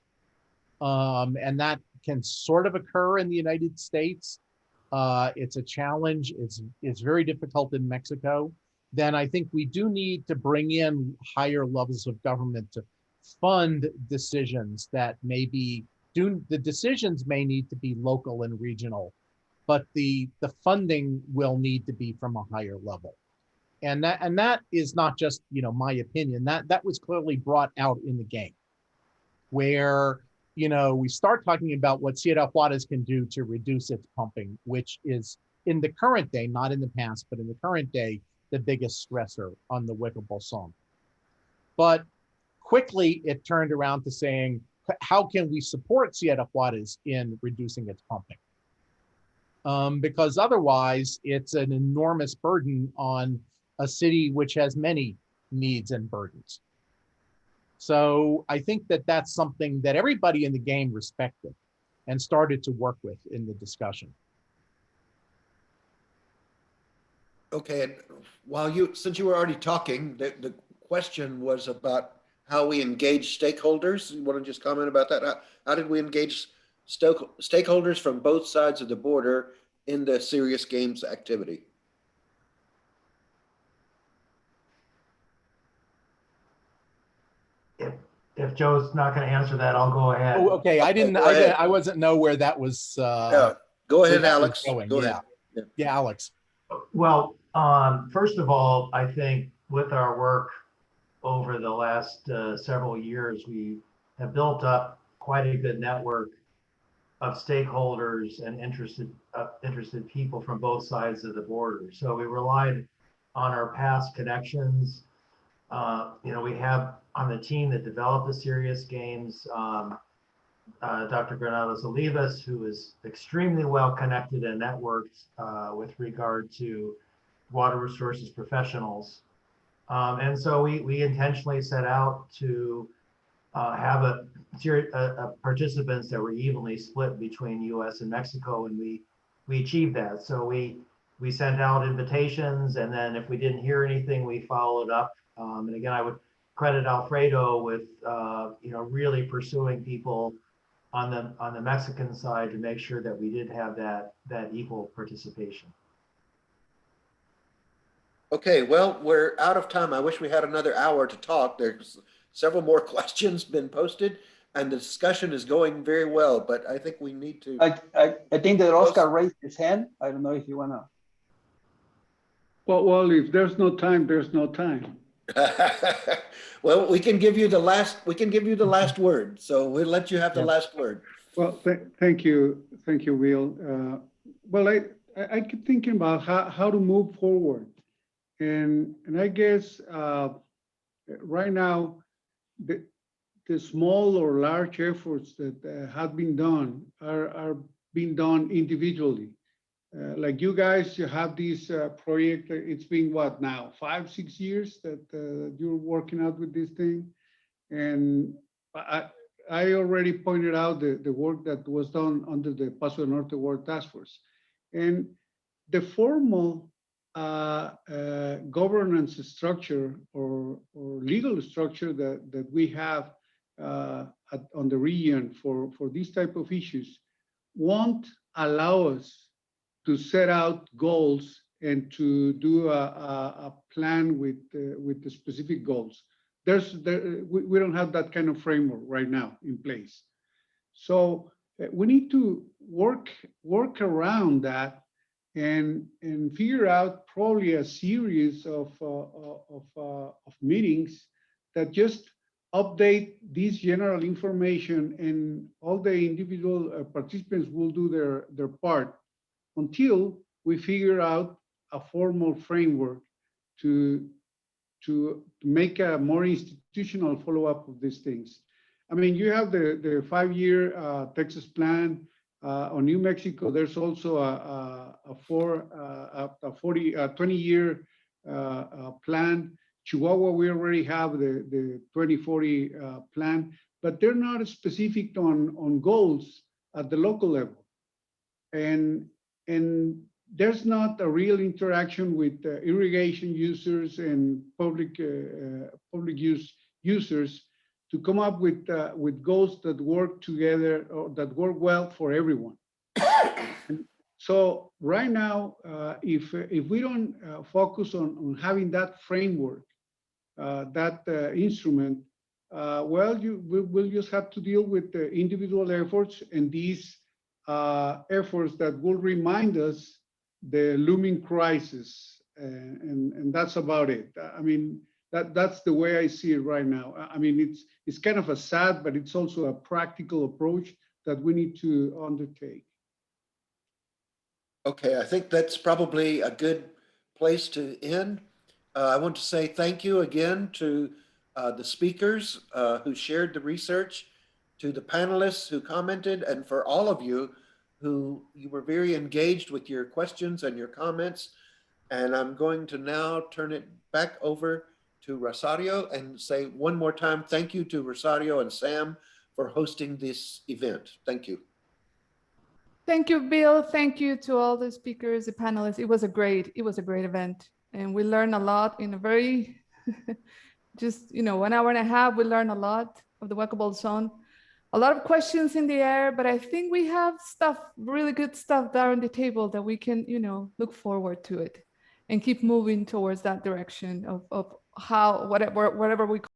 and that can sort of occur in the United States. It's a challenge. It's very difficult in Mexico. Then I think we do need to bring in higher levels of government to fund decisions that may be, the decisions may need to be local and regional, but the funding will need to be from a higher level. And that is not just, my opinion, that was clearly brought out in the game, where we start talking about what Sierra Juarez can do to reduce its pumping, which is in the current day, not in the past, but in the current day, the biggest stressor on the Waco Boson. But quickly it turned around to saying, how can we support Sierra Juarez in reducing its pumping? Because otherwise it's an enormous burden on a city which has many needs and burdens. So I think that that's something that everybody in the game respected and started to work with in the discussion. Okay, and since you were already talking, the question was about how we engage stakeholders. You want to just comment about that? How did we engage stakeholders from both sides of the border in the serious games activity? If Joe's not going to answer that, I'll go ahead. Oh, okay. I wasn't know where that was. Yeah. Go ahead, Alex. Go ahead. Yeah, Alex. Well, first of all, I think with our work over the last several years, we have built up quite a good network of stakeholders and interested people from both sides of the border. So we relied on our past connections. We have on the team that developed the serious games, Dr. Granados Olivas, who is extremely well connected and networked with regard to water resources professionals. And so we intentionally set out to have a participants that were evenly split between US and Mexico, and we achieved that. So we sent out invitations, and then if we didn't hear anything, we followed up. And again, I would credit Alfredo with really pursuing people on the Mexican side to make sure that we did have that equal participation. Okay, well, we're out of time. I wish we had another hour to talk. There's several more questions been posted, and the discussion is going very well, but I think we need to. I think that Oscar raised his hand. I don't know if you want to. Well, if there's no time, there's no time. Well, we can give you the last word. So we'll let you have the last word. Well, thank you, Will. Well, I keep thinking about how to move forward, and I guess right now the small or large efforts that have been done are being done individually. Like you guys, you have this project. It's been what now, 5-6 years that you're working out with this thing, and I already pointed out the work that was done under the Paso del Norte World Task Force, and the formal governance structure or legal structure that we have on the region for these type of issues won't allow us to set out goals and to do a plan with the specific goals. We don't have that kind of framework right now in place. So we need to work around that and figure out probably a series of meetings that just update this general information, and all the individual participants will do their part until we figure out a formal framework to make a more institutional follow-up of these things. I mean, you have the 5-year Texas plan. On New Mexico, there's also a 20-year plan. Chihuahua, we already have the 2040 plan, but they're not specific on goals at the local level. And there's not a real interaction with irrigation users and public use users to come up with goals that work together or that work well for everyone. So right now, if we don't focus on having that framework, that instrument, well, we'll just have to deal with the individual efforts and these efforts that will remind us the looming crisis, and that's about it. I mean, that's the way I see it right now. I mean, it's kind of a sad, but it's also a practical approach that we need to undertake. Okay, I think that's probably a good place to end. I want to say thank you again to the speakers who shared the research, to the panelists who commented, and for all of you who were very engaged with your questions and your comments. And I'm going to now turn it back over to Rosario and say one more time, thank you to Rosario and Sam for hosting this event. Thank you. Thank you, Bill. Thank you to all the speakers, the panelists. It was a great event. And we learned a lot in a very, just, 1 hour and a half, we learned a lot of the Waco Boson. A lot of questions in the air, but I think we have stuff, really good stuff there on the table that we can, look forward to it and keep moving towards that direction of how, whatever we